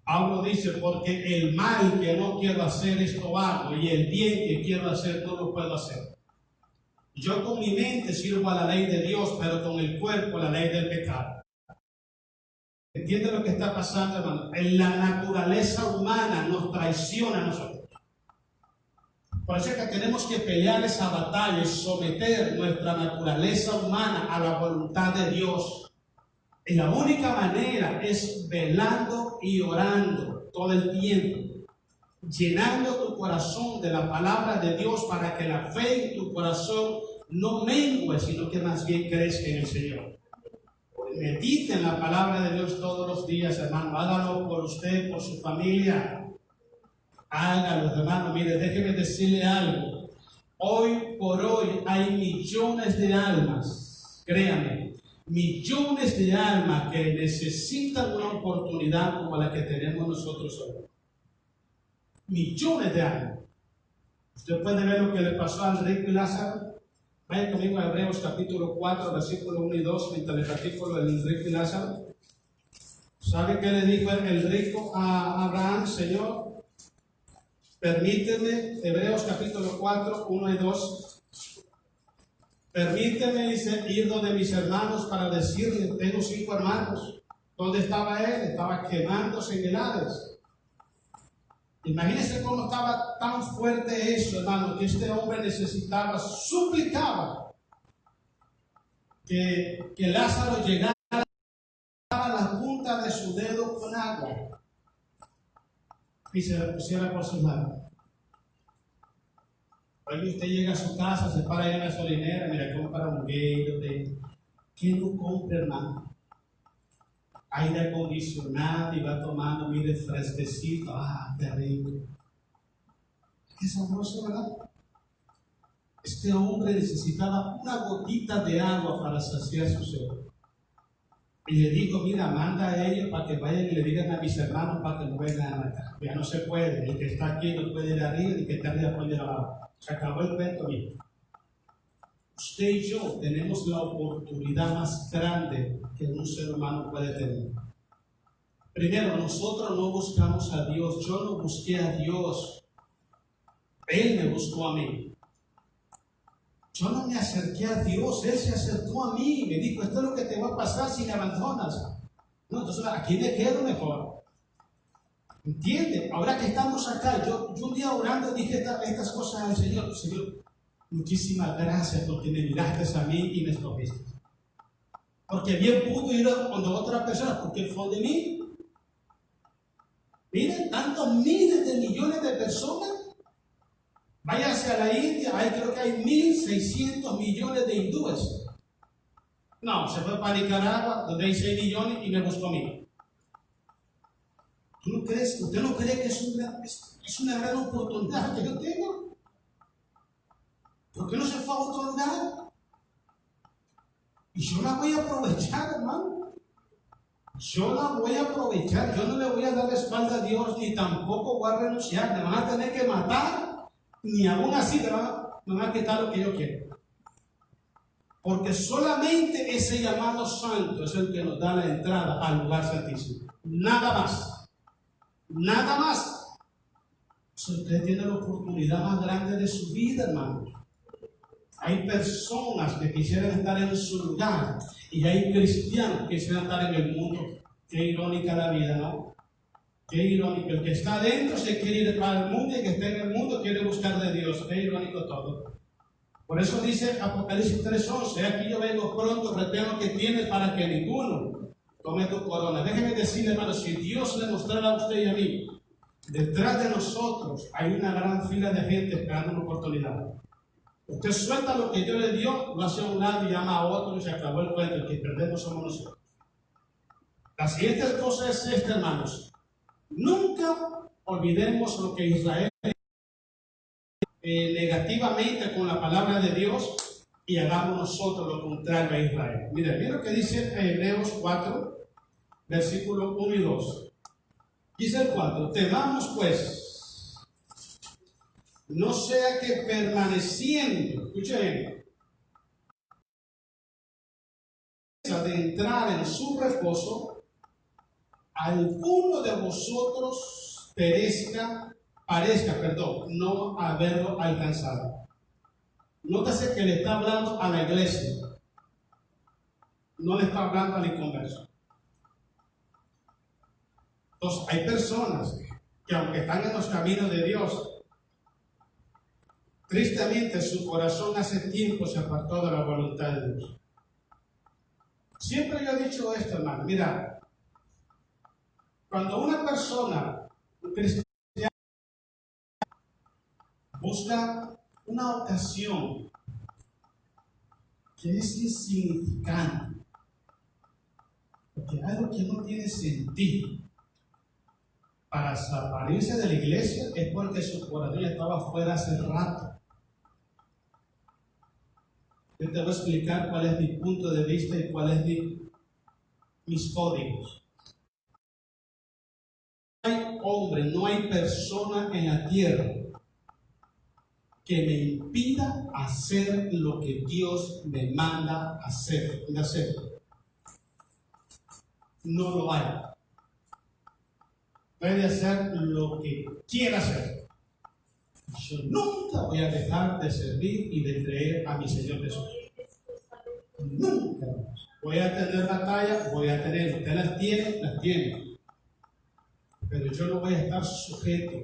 Pablo dice, porque el mal que no quiero hacer esto hago, y el bien que quiero hacer no lo puedo hacer. Yo con mi mente sirvo a la ley de Dios, pero con el cuerpo a la ley del pecado. ¿Entiende lo que está pasando, hermano? En la naturaleza humana nos traiciona a nosotros. Por eso es que tenemos que pelear esa batalla y someter nuestra naturaleza humana a la voluntad de Dios. Y la única manera es velando y orando todo el tiempo, llenando tu corazón de la palabra de Dios para que la fe en tu corazón no mengue, sino que más bien crezca en el Señor. Medite en la palabra de Dios todos los días, hermano. Hágalo por usted, por su familia. Hágalo, hermano. Mire, déjeme decirle algo. Hoy por hoy hay millones de almas, créame, millones de almas que necesitan una oportunidad como la que tenemos nosotros hoy. Millones de almas. Usted puede ver lo que le pasó al rico y Lázaro. Vayan conmigo a Hebreos capítulo 4, versículo 1 y 2, mientras le platico lo del rico y Lázaro. ¿Sabe qué le dijo el rico a Abraham? Señor, permíteme, Hebreos capítulo 4, 1 y 2. Permíteme, dice, ir donde mis hermanos para decirles, tengo 5 hermanos. ¿Dónde estaba él? Estaba quemándose en el Hades. Imagínense cómo estaba tan fuerte eso, hermano, que este hombre necesitaba, suplicaba que Lázaro llegara a la punta de su dedo con agua y se la pusiera por sus labios. Hoy usted llega a su casa, se para ahí en la gasolinera, mira, compra un Gatorade. ¿Qué no compra, hermano? Aire acondicionado y va tomando, mire, fresquecito. ¡Ah, qué rico! ¡Qué sabroso, ¿verdad? Este hombre necesitaba una gotita de agua para saciar su sed. Y le dijo, mira, manda a ellos para que vayan y le digan a mis hermanos para que no vengan acá. Ya no se puede. El que está aquí no puede ir arriba, ni que está arriba puede ir abajo. Se acabó el cuento, amigo. Usted y yo tenemos la oportunidad más grande que un ser humano puede tener. Primero, nosotros no buscamos a Dios. Yo no busqué a Dios. Él me buscó a mí. Yo no me acerqué a Dios. Él se acercó a mí y me dijo, esto es lo que te va a pasar si me abandonas. No, entonces aquí me quedo mejor. ¿Entiende? Ahora que estamos acá, yo un día orando dije estas cosas al Señor. Señor, muchísimas gracias porque me miraste a mí y me escogiste. Porque bien pudo ir con otra persona, porque fue de mí. Miren, tantos miles de millones de personas. Váyase a la India, ahí creo que hay 1.600 millones de hindúes. No, se fue para Nicaragua, donde hay 6 millones y me buscó a mí. ¿Tú no crees? ¿Usted no cree que es una gran oportunidad que yo tengo? ¿Por qué no se fue a otro lugar? Y yo la voy a aprovechar, hermano. Yo la voy a aprovechar. Yo no le voy a dar la espalda a Dios, ni tampoco voy a renunciar. Me van a tener que matar, ni aún así me van a quitar lo que yo quiero. Porque solamente ese llamado santo es el que nos da la entrada al lugar santísimo. Nada más. Nada más. Si usted tiene la oportunidad más grande de su vida, hermanos. Hay personas que quisieran estar en su lugar y hay cristianos que quisieran estar en el mundo. Qué irónica la vida, ¿no? Qué irónico. El que está adentro se quiere ir para el mundo y el que está en el mundo quiere buscar de Dios. Qué irónico todo. Por eso dice Apocalipsis 3:11, aquí yo vengo pronto, reteno que tiene para que ninguno tome tu corona. Déjeme decirle, hermano, si Dios le mostrara a usted y a mí, detrás de nosotros hay una gran fila de gente esperando una oportunidad. Usted suelta lo que Dios le dio, lo hace a un lado y llama a otro y se acabó el cuento. El que perdemos somos nosotros. La siguiente cosa es esta, hermanos. Nunca olvidemos lo que Israel negativamente con la palabra de Dios y hagamos nosotros lo contrario a Israel. Mira lo que dice Hebreos 4, versículos 1 y 2. Dice el 4, temamos pues, no sea que permaneciendo, escuchen, de entrar en su reposo, alguno de vosotros parezca, no haberlo alcanzado. Nótese que le está hablando a la iglesia, no le está hablando al inconverso. Entonces, hay personas que aunque están en los caminos de Dios, tristemente su corazón hace tiempo se apartó de la voluntad de Dios. Siempre yo he dicho esto, hermano, mira, cuando una persona, un cristiano, busca una ocasión que es insignificante, porque algo que no tiene sentido para salirse de la iglesia, es porque su corazón estaba fuera hace rato. Yo te voy a explicar cuál es mi punto de vista y cuál es mis códigos. No hay hombre, no hay persona en la tierra que me impida hacer lo que Dios me manda hacer. No lo hay. Puede hacer lo que quiera hacer. Yo nunca voy a dejar de servir y de creer a mi Señor Jesús. Nunca. Voy a tener batalla, voy a tener. Usted las tiene. Pero yo no voy a estar sujeto,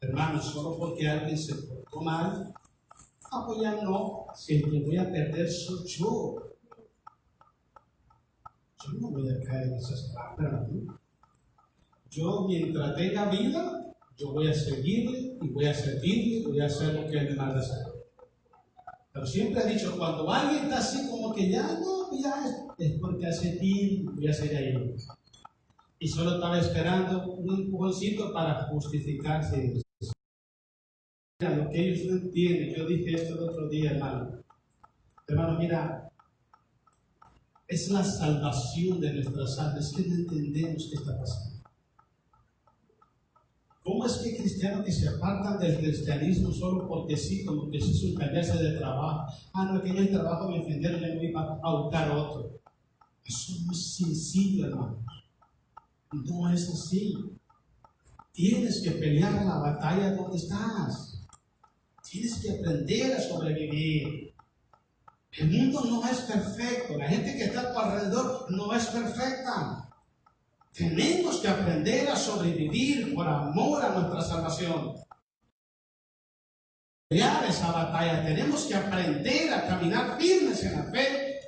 hermanos, solo porque alguien se portó mal. Pues ya no. Si el que voy a perder soy yo. Yo no voy a caer en esas trampas. Yo, mientras tenga vida, yo voy a seguirle y voy a servirle y voy a hacer lo que él me manda hacer. Pero siempre he dicho, cuando alguien está así como que ya es porque hace tiempo voy a seguir ahí. Y solo estaba esperando un empujoncito para justificarse. Mira, lo que ellos no entienden, yo dije esto el otro día, hermano. Hermano, mira, es la salvación de nuestras almas, que no entendemos qué está pasando. ¿Cómo es que cristianos que se apartan del cristianismo solo porque sí, como que sí es un cambiarse de trabajo? No, que en el trabajo me ofendieron, ya me iba a buscar otro. Eso no es sencillo, hermano. No es así. Tienes que pelear la batalla donde estás. Tienes que aprender a sobrevivir. El mundo no es perfecto. La gente que está a tu alrededor no es perfecta. Tenemos que aprender a sobrevivir por amor a nuestra salvación. Pelear esa batalla. Tenemos que aprender a caminar firmes en la fe,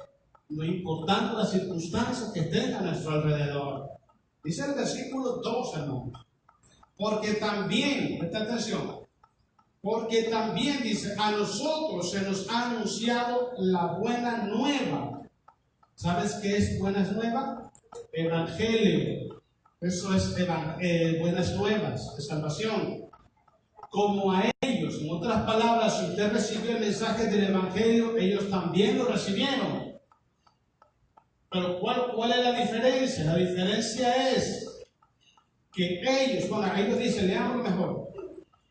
no importando las circunstancias que estén a nuestro alrededor. Dice el versículo 2, hermanos. Porque también, presta atención, porque también dice, a nosotros se nos ha anunciado la buena nueva. ¿Sabes qué es buenas nuevas? Evangelio. Eso es buenas nuevas de salvación. Como a ellos, en otras palabras, si usted recibió el mensaje del Evangelio, ellos también lo recibieron. Pero ¿cuál es la diferencia? La diferencia es que ellos, bueno, ahí lo dice, leamos mejor.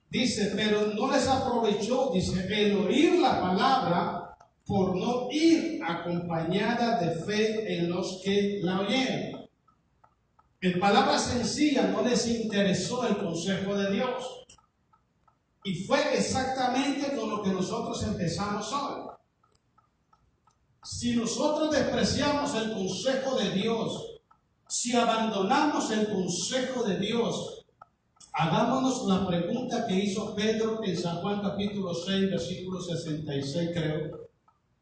Dice, pero no les aprovechó, dice, el oír la palabra por no ir acompañada de fe en los que la oyeron. En palabras sencillas, no les interesó el consejo de Dios. Y fue exactamente con lo que nosotros empezamos hoy. Si nosotros despreciamos el consejo de Dios, si abandonamos el consejo de Dios, hagámonos la pregunta que hizo Pedro en San Juan capítulo 6, versículo 66, creo,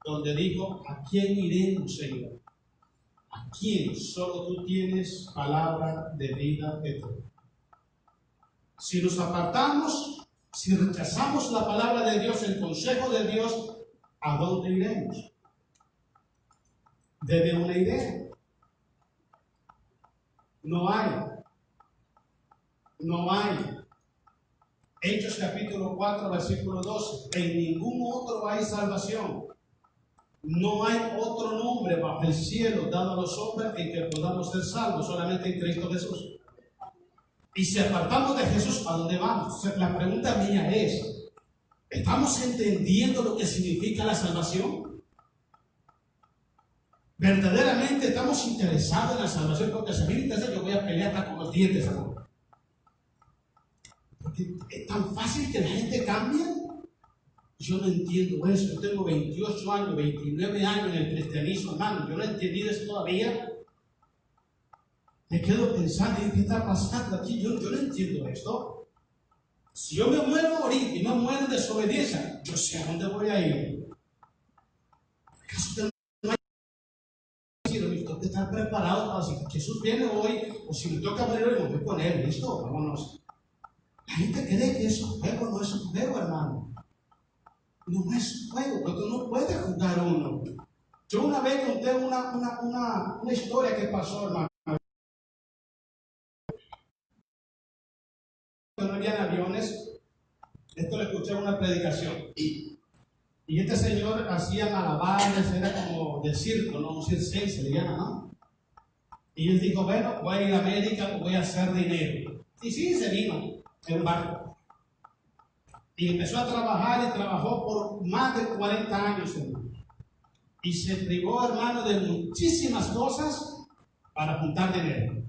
donde dijo: ¿a quién iremos, Señor? ¿A quién? Solo tú tienes palabra de vida eterna. Si nos apartamos, si rechazamos la palabra de Dios, el consejo de Dios, ¿a dónde iremos? Debe una idea. No hay. No hay. Hechos capítulo 4, versículo 12. En ningún otro hay salvación. No hay otro nombre bajo el cielo dado a los hombres en que podamos ser salvos, solamente en Cristo Jesús. Y si apartamos de Jesús, ¿a dónde vamos? O sea, la pregunta mía es: ¿estamos entendiendo lo que significa la salvación? ¿Verdaderamente estamos interesados en la salvación? Porque si a mí me interesa, yo voy a pelear hasta con los dientes, hermano. Porque es tan fácil que la gente cambie. Yo no entiendo eso. Yo tengo 28 años, 29 años en el cristianismo, hermano. Yo no he entendido eso todavía. Me quedo pensando en qué está pasando aquí. Yo no entiendo esto. Si yo me muero ahorita y me muero en desobediencia, yo sé a dónde voy a ir. ¿Acaso usted no hay que estar preparado para si Jesús viene hoy o si me toca morir hoy, me voy con él? ¿Listo? Vámonos. La gente cree que es un juego, no es un juego, hermano. No es un juego, porque tú no puedes jugar uno. Yo una vez conté una historia que pasó, hermano. No habían aviones. Esto lo escuché en una predicación. Y este señor hacía malabares, era como de circo, ¿no? Un circense se le llama, ¿no? Y él dijo: bueno, voy a ir a América, voy a hacer dinero. Y sí, se vino en un barco. Y empezó a trabajar y trabajó por más de 40 años, hermano. Y se privó, hermano, de muchísimas cosas para juntar dinero.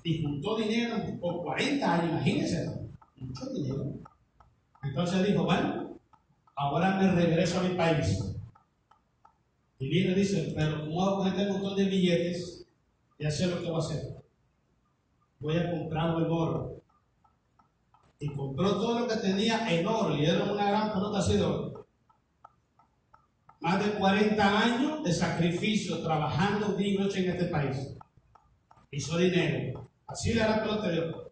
Y juntó dinero por 40 años, imagínense, hermano. Mucho dinero. Entonces dijo: bueno, ahora me regreso a mi país. Y viene y dice: pero como hago con este montón de billetes, ya sé lo que voy a hacer. Voy a comprar el oro. Y compró todo lo que tenía en oro. Le dieron una gran pelota así de oro. Más de 40 años de sacrificio, trabajando día y noche en este país. Hizo dinero. Así le hará pelota de oro.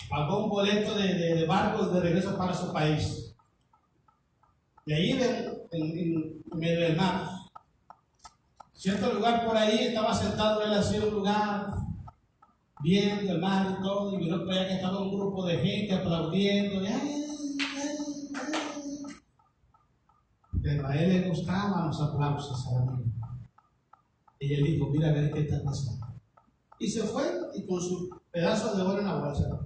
Pagó un boleto de barco de regreso para su país. De ahí en medio del mar. Cierto lugar por ahí, estaba sentado él así en un lugar, viendo el mar y todo, y miró por allá que estaba un grupo de gente aplaudiendo. Pero a él le gustaban los aplausos a la mía. Y él dijo: mira a ver qué está pasando. Y se fue, y con su pedazo de oro en la bolsa.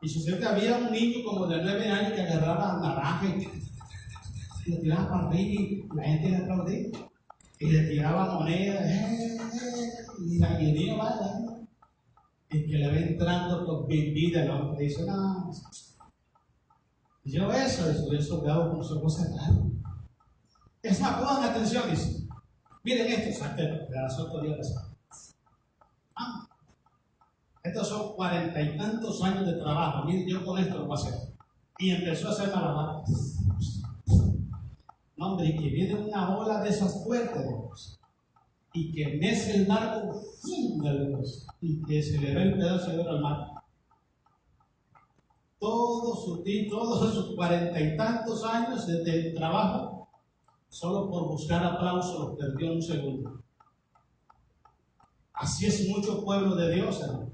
Y sucedió que había un niño como de 9 años que agarraba naranja y le tiraba para arriba y la gente le aplaudía. Y le tiraba monedas, y el niño va, y que le va entrando con vida el hombre. Dice: no, yo eso veo como su cosa rara. Es más, pongan atención, dice: miren esto, saqué el pedazo de Dios. Estos son 40 y tantos años de trabajo. Miren, yo con esto lo voy a hacer. Y empezó a hacer malabares. No, hombre, y que viene una ola de esas fuertes, y que mece el largo y que se le ve el pedazo de oro al mar. Todos sus 40 y tantos años de trabajo, solo por buscar aplausos, los perdió en un segundo. Así es mucho pueblo de Dios, hermano.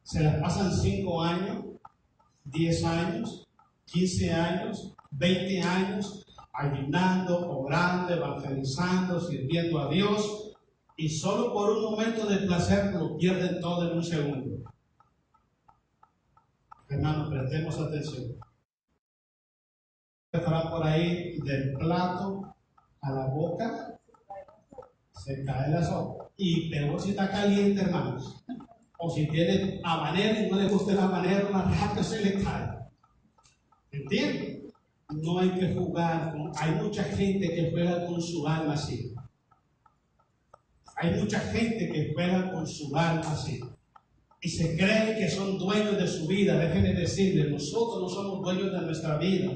Se las pasan 5 años, 10 años, 15 años, 20 años, ayunando, orando, evangelizando, sirviendo a Dios, y solo por un momento de placer lo pierden todo en un segundo. Hermanos, prestemos atención. refrán por ahí, del plato a la boca se cae la sopa. Y peor si está caliente, hermanos. O si tiene habanero y no le gusta el habanero, más rápido se le cae. ¿Entienden? No hay que jugar hay mucha gente que juega con su alma así. Hay mucha gente que juega con su alma así. Y se creen que son dueños de su vida. Déjenme decirles, nosotros no somos dueños de nuestra vida.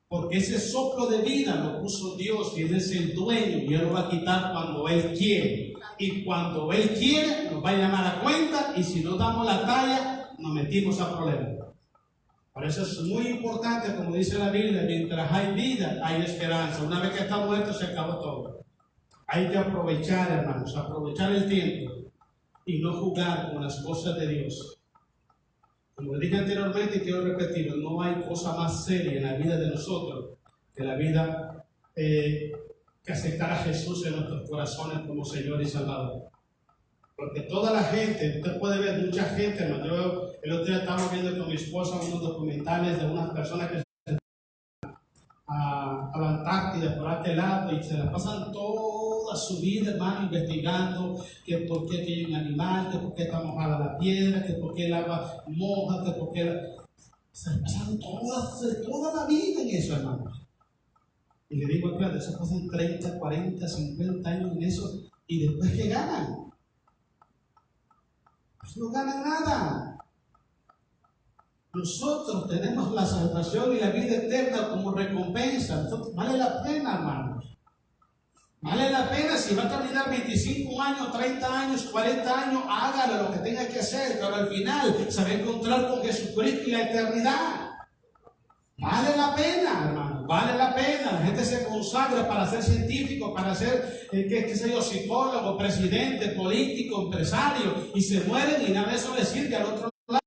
Porque ese soplo de vida lo puso Dios, y Él es el dueño, y Él lo va a quitar cuando Él quiere. Y cuando Él quiere, nos va a llamar a cuenta, y si no damos la talla, nos metimos a problemas. Por eso es muy importante, como dice la Biblia, mientras hay vida, hay esperanza. Una vez que está muerto, se acabó todo. Hay que aprovechar, hermanos, aprovechar el tiempo y no jugar con las cosas de Dios. Como dije anteriormente y quiero repetirlo, no hay cosa más seria en la vida de nosotros que la vida que aceptar a Jesús en nuestros corazones como Señor y Salvador. Porque toda la gente, usted puede ver mucha gente, hermano. Yo el otro día estaba viendo con mi esposa unos documentales de unas personas que se a la Antártida, por aquel lado, y se la pasan toda su vida, hermano, investigando que por qué hay un animal, que por qué está mojada la piedra, que por qué el agua moja, que por qué se la pasan toda la vida en eso, hermano. Y le digo, claro, se pasan 30, 40, 50 años en eso, y después ¿qué ganan? Pues no ganan nada. Nosotros tenemos la salvación y la vida eterna como recompensa. Entonces, vale la pena, hermanos. Vale la pena. Si va a terminar 25 años, 30 años, 40 años, hágalo lo que tenga que hacer, pero al final se va a encontrar con Jesucristo y la eternidad. Vale la pena, hermano. Vale la pena. La gente se consagra para ser científico, para ser, qué sé yo, psicólogo, presidente, político, empresario, y se mueren y nada de eso les sirve al otro lado.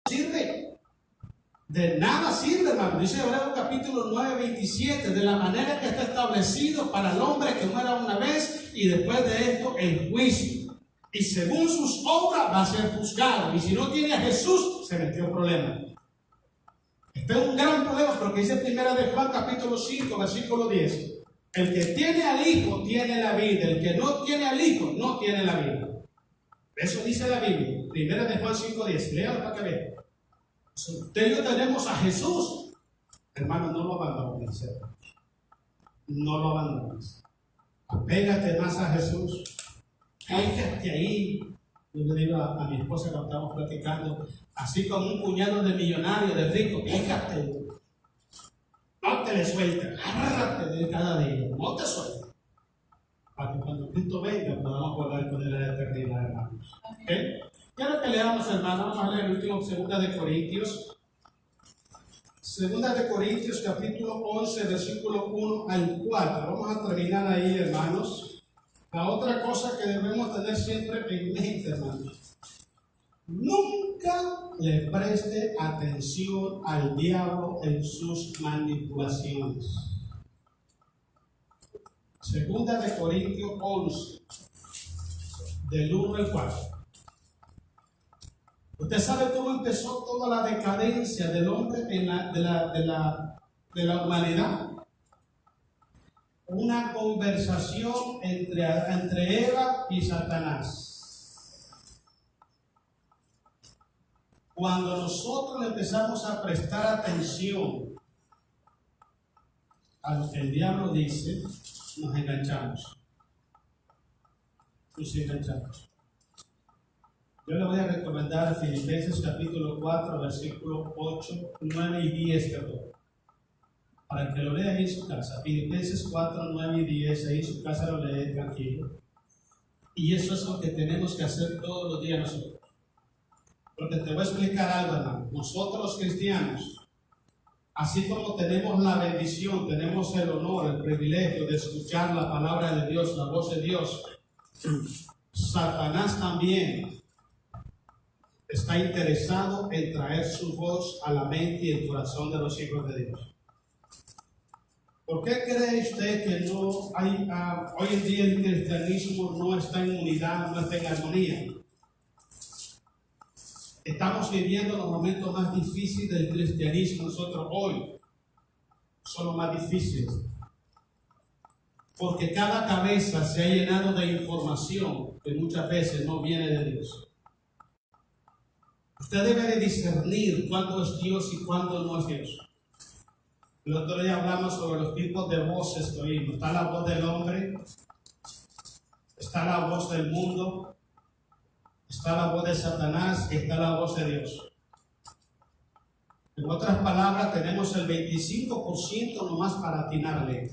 Sirve. De nada sirve, hermano. Dice Hebreos capítulo 9, 27, de la manera que está establecido para el hombre que muera una vez y después de esto el juicio. Y según sus obras va a ser juzgado. Y si no tiene a Jesús, se metió en problema. Este es un gran problema porque dice primera de Juan capítulo 5, versículo 10. El que tiene al Hijo tiene la vida. El que no tiene al Hijo no tiene la vida. Eso dice la Biblia. Primera de Juan 5, 10. Léalo para que vean. Si usted y yo tenemos a Jesús, hermano, no lo abandones. No lo abandones. Apégate más a Jesús. Cállate ahí. Yo le digo a mi esposa cuando estamos platicando, así como un puñado de millonario, de rico, cállate. No te le sueltes. Agárrate de cada día. No te sueltes. Para que cuando Cristo venga podamos volver con él a la eternidad, hermanos. ¿Okay? Quiero que leamos, hermanos, vamos a leer el último, 2 de Corintios. 2 de Corintios, capítulo 11, versículo 1 al 4. Vamos a terminar ahí, hermanos. La otra cosa que debemos tener siempre en mente, hermanos. Nunca le preste atención al diablo en sus manipulaciones. 2 de Corintios 11, del 1 al 4. Usted sabe cómo empezó toda la decadencia del hombre de la humanidad. Una conversación entre Eva y Satanás. Cuando nosotros le empezamos a prestar atención a lo que el diablo dice, nos enganchamos. Nos enganchamos. Yo le voy a recomendar Filipenses capítulo 4, versículos 8, 9 y 10, perdón. Para que lo lea ahí en su casa. Filipenses 4, 9 y 10, ahí en su casa lo lee tranquilo. Y eso es lo que tenemos que hacer todos los días nosotros. Porque te voy a explicar algo, hermano. Nosotros los cristianos, así como tenemos la bendición, tenemos el honor, el privilegio de escuchar la palabra de Dios, la voz de Dios, Satanás también está interesado en traer su voz a la mente y el corazón de los hijos de Dios. ¿Por qué cree usted que no hay, hoy en día el cristianismo no está en unidad, no está en armonía? Estamos viviendo los momentos más difíciles del cristianismo nosotros hoy. son los más difíciles. Porque cada cabeza se ha llenado de información que muchas veces no viene de Dios. Usted debe de discernir cuándo es Dios y cuándo no es Dios. El otro día hablamos sobre los tipos de voces que oímos. Está la voz del hombre, está la voz del mundo, está la voz de Satanás y está la voz de Dios. En otras palabras, tenemos el 25% nomás para atinarle.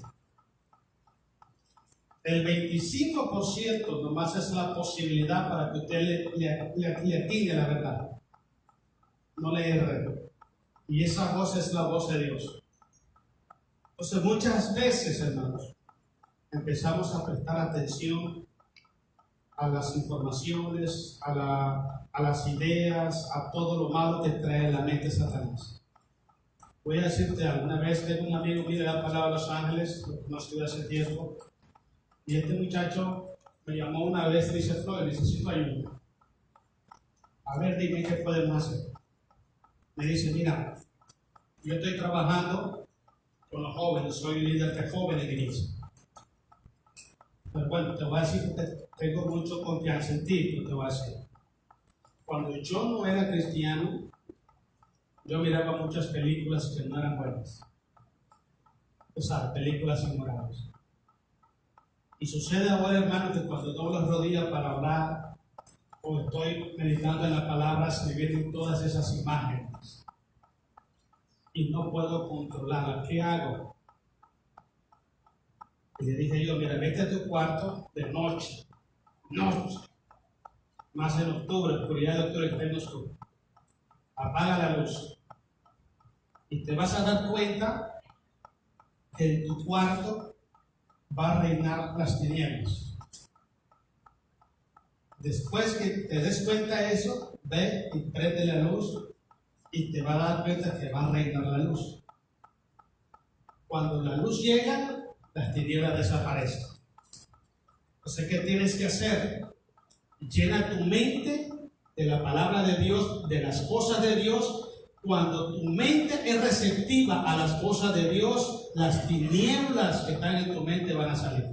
El 25% nomás es la posibilidad para que usted le atine la verdad. No le erre. Y esa voz es la voz de Dios. Entonces muchas veces, hermanos, empezamos a prestar atención a las informaciones, a las ideas, a todo lo malo que trae en la mente Satanás. Voy a decirte, alguna vez tengo un amigo mío de la palabra de Los Ángeles, lo conozco de hace tiempo, y este muchacho me llamó una vez y dice: Flor, necesito ayuda. A ver, dime qué podemos hacer. Me dice: mira, yo estoy trabajando con los jóvenes, soy líder de jóvenes de iglesia. Pero bueno, te voy a decir que tengo mucha confianza en ti, pero te voy a decir. Cuando yo no era cristiano, yo miraba muchas películas que no eran buenas. O sea, películas inmorales. Y sucede ahora, hermano, que cuando doblo las rodillas para hablar, o estoy meditando en la palabra, se me vienen todas esas imágenes. Y no puedo controlarlas. ¿Qué hago? Y le dije yo: mira, vete a tu cuarto de noche, más en octubre, oscuridad de octubre, que está en oscuro. Apaga la luz. Y te vas a dar cuenta que en tu cuarto va a reinar las tinieblas. Después que te des cuenta de eso, ve y prende la luz y te va a dar cuenta que va a reinar la luz. Cuando la luz llega, las tinieblas desaparecen. Entonces, ¿qué tienes que hacer? Llena tu mente de la palabra de Dios, de las cosas de Dios. Cuando tu mente es receptiva a las cosas de Dios, las tinieblas que están en tu mente van a salir.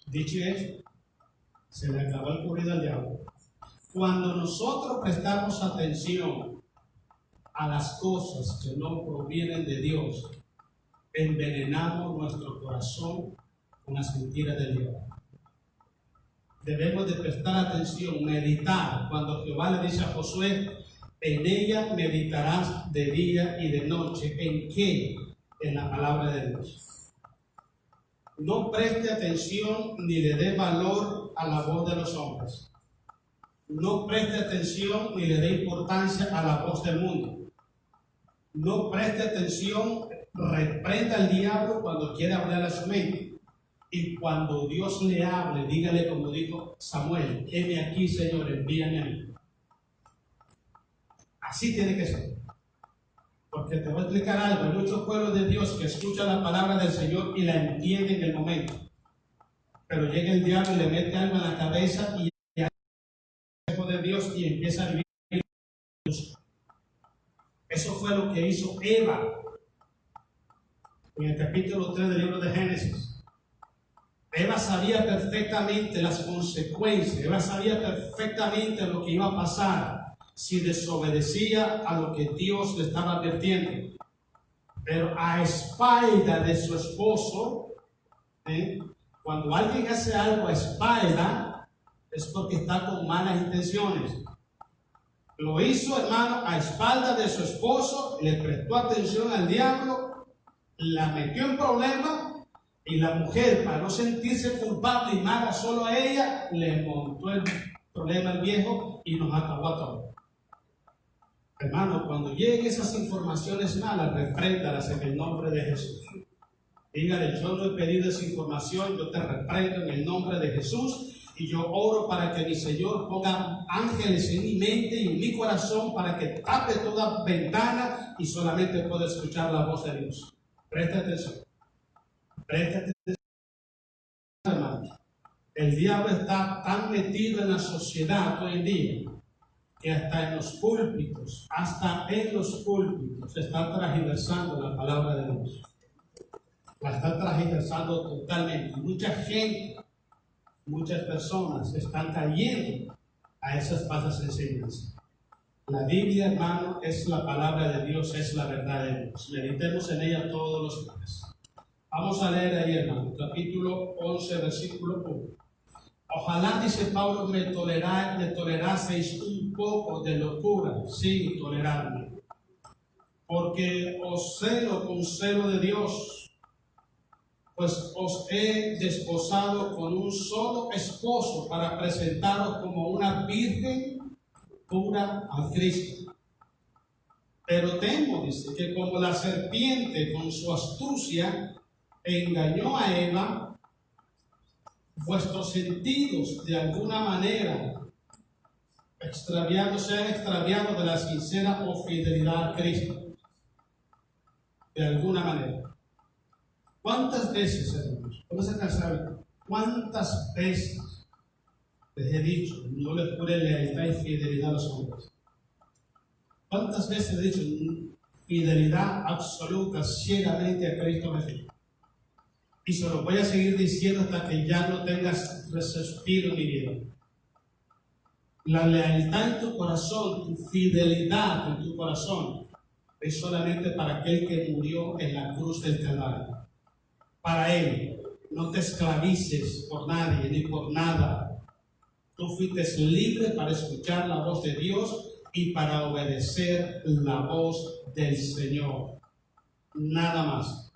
Dicho eso, se le acabó el corrido al diablo. Cuando nosotros prestamos atención a las cosas que no provienen de Dios, envenenamos nuestro corazón con las mentiras del diablo. Debemos de prestar atención, meditar. Cuando Jehová le dice a Josué: en ella meditarás de día y de noche. ¿En qué? En la palabra de Dios. No preste atención ni le dé valor a la voz de los hombres. No preste atención ni le dé importancia a la voz del mundo. No preste atención, reprenda al diablo cuando quiere hablar a su mente. Y cuando Dios le hable, dígale como dijo Samuel: heme aquí, Señor, envíame a mí. Así tiene que ser. Porque te voy a explicar algo: hay muchos pueblos de Dios que escuchan la palabra del Señor y la entienden en el momento. Pero llega el diablo y le mete algo en la cabeza y de Dios y empieza a vivir. Eso fue lo que hizo Eva en el capítulo 3 del libro de Génesis. Eva sabía perfectamente las consecuencias. Eva sabía perfectamente lo que iba a pasar si desobedecía a lo que Dios le estaba advirtiendo. Pero a espalda de su esposo, cuando alguien hace algo a espalda, es porque está con malas intenciones. Lo hizo, hermano, a espalda de su esposo, le prestó atención al diablo, la metió en problemas, y la mujer, para no sentirse culpable y mala solo a ella, le montó el problema al viejo y nos acabó a todos. Hermano, cuando lleguen esas informaciones malas, repréndalas en el nombre de Jesús. Dígale: yo no he pedido esa información, yo te reprendo en el nombre de Jesús. Y yo oro para que mi Señor ponga ángeles en mi mente y en mi corazón para que tape toda ventana y solamente pueda escuchar la voz de Dios. Presta atención. Presta atención, hermano. El diablo está tan metido en la sociedad hoy en día que hasta en los púlpitos se está transversando la palabra de Dios. la está transversando totalmente. Mucha gente, muchas personas están cayendo a esas falsas enseñanzas. La Biblia, hermano, es la palabra de Dios, es la verdad de Dios. Meditemos en ella todos los días. Vamos a leer ahí, hermano, capítulo 11, versículo 1. Ojalá, dice Pablo, me toleraseis un poco de locura, sin tolerarme. Porque os celo con celo de Dios, pues os he desposado con un solo esposo para presentaros como una virgen pura a Cristo. Pero temo, dice, que como la serpiente con su astucia engañó a Eva, vuestros sentidos de alguna manera sean extraviados de la sincera fidelidad a Cristo. De alguna manera. ¿Cuántas veces, hermanos? ¿Cómo se cansaron? ¿Cuántas veces les he dicho, no les jure lealtad y fidelidad a los hombres? ¿Cuántas veces he dicho fidelidad absoluta, ciegamente a Cristo Jesús? Y se lo voy a seguir diciendo hasta que ya no tengas respiro en mi vida. La lealtad en tu corazón, tu fidelidad en tu corazón, es solamente para aquel que murió en la cruz del Calvario. Para Él, no te esclavices por nadie ni por nada. Tú fuiste libre para escuchar la voz de Dios y para obedecer la voz del Señor. Nada más.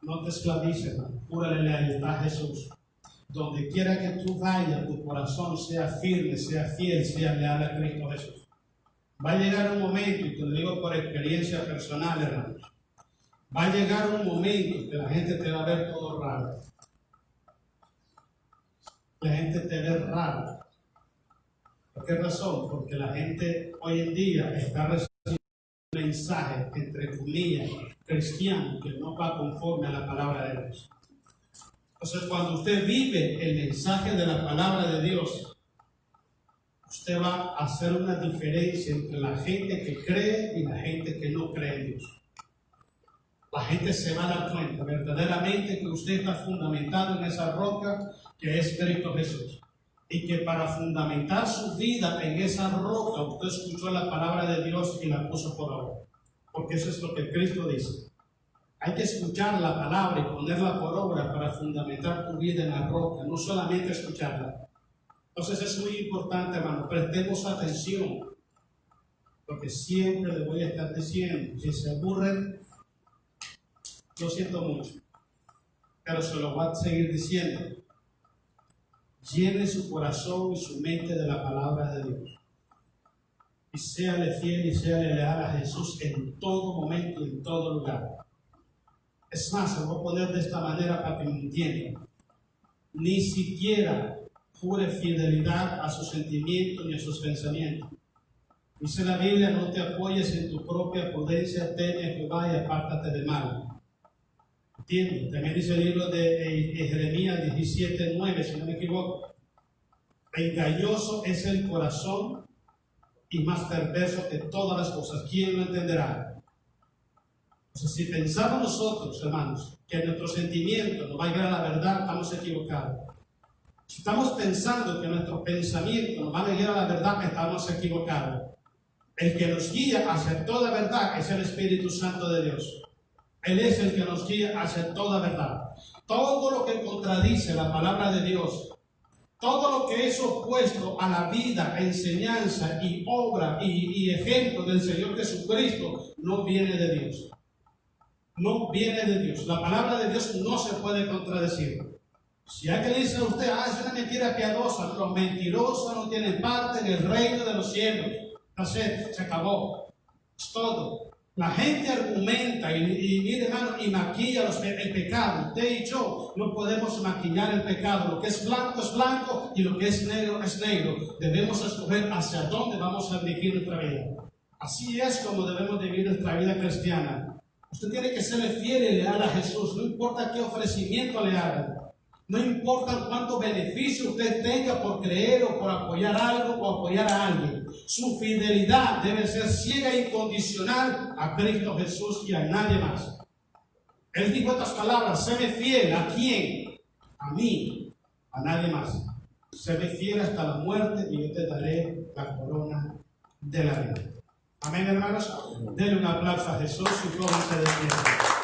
No te esclavices, júrale lealtad a Jesús. Donde quiera que tú vayas, tu corazón sea firme, sea fiel, sea leal a Cristo Jesús. Va a llegar un momento, y te lo digo por experiencia personal, hermanos, va a llegar un momento que la gente te va a ver todo raro. La gente te ve raro. ¿Por qué razón? Porque la gente hoy en día está recibiendo un mensaje, entre comillas, cristiano, que no va conforme a la palabra de Dios. Entonces, cuando usted vive el mensaje de la palabra de Dios, usted va a hacer una diferencia entre la gente que cree y la gente que no cree en Dios. La gente se va a dar cuenta verdaderamente que usted está fundamentado en esa roca que es Cristo Jesús. Y que para fundamentar su vida en esa roca, usted escuchó la palabra de Dios y la puso por obra. Porque eso es lo que Cristo dice. Hay que escuchar la palabra y ponerla por obra para fundamentar tu vida en la roca, no solamente escucharla. Entonces es muy importante, hermano, prestemos atención, porque siempre le voy a estar diciendo, si se aburren, lo siento mucho, pero se lo voy a seguir diciendo. Llene su corazón y su mente de la palabra de Dios. Y séale fiel y séale leal a Jesús en todo momento y en todo lugar. Es más, se lo voy a poner de esta manera para que me entiendan. Ni siquiera jure fidelidad a sus sentimientos ni a sus pensamientos. Dice la Biblia, no te apoyes en tu propia prudencia, teme a Jehová y apártate de mal. ¿Entiendes? También dice el libro de Jeremías 17:9, si no me equivoco. Engañoso es el corazón y más perverso que todas las cosas. ¿Quién lo entenderá? Entonces, si pensamos nosotros, hermanos, que nuestro sentimiento nos va a llegar a la verdad, estamos equivocados. Si estamos pensando que nuestros pensamientos nos van a guiar a la verdad, estamos equivocados. El que nos guía hacia toda verdad es el Espíritu Santo de Dios. Él es el que nos guía hacia toda verdad. Todo lo que contradice la palabra de Dios, todo lo que es opuesto a la vida, enseñanza y obra y ejemplo del Señor Jesucristo, no viene de Dios. No viene de Dios. La palabra de Dios no se puede contradecir. Si alguien dice a usted, es una mentira piadosa, los mentirosos no tienen parte en el reino de los cielos. Entonces, se acabó. Es todo. La gente argumenta y mire, hermano, y maquilla el pecado. Usted y yo no podemos maquillar el pecado. Lo que es blanco y lo que es negro es negro. Debemos escoger hacia dónde vamos a dirigir nuestra vida. Así es como debemos vivir nuestra vida cristiana. Usted tiene que serle fiel y leal a Jesús. No importa qué ofrecimiento le hagan. No importa cuánto beneficio usted tenga por creer o por apoyar algo o apoyar a alguien. Su fidelidad debe ser ciega e incondicional a Cristo Jesús y a nadie más. Él dijo estas palabras: séme fiel. ¿A quién? A mí, a nadie más. Séme fiel hasta la muerte y yo te daré la corona de la vida. Amén, hermanos. Denle un aplauso a Jesús y pónganse de pie.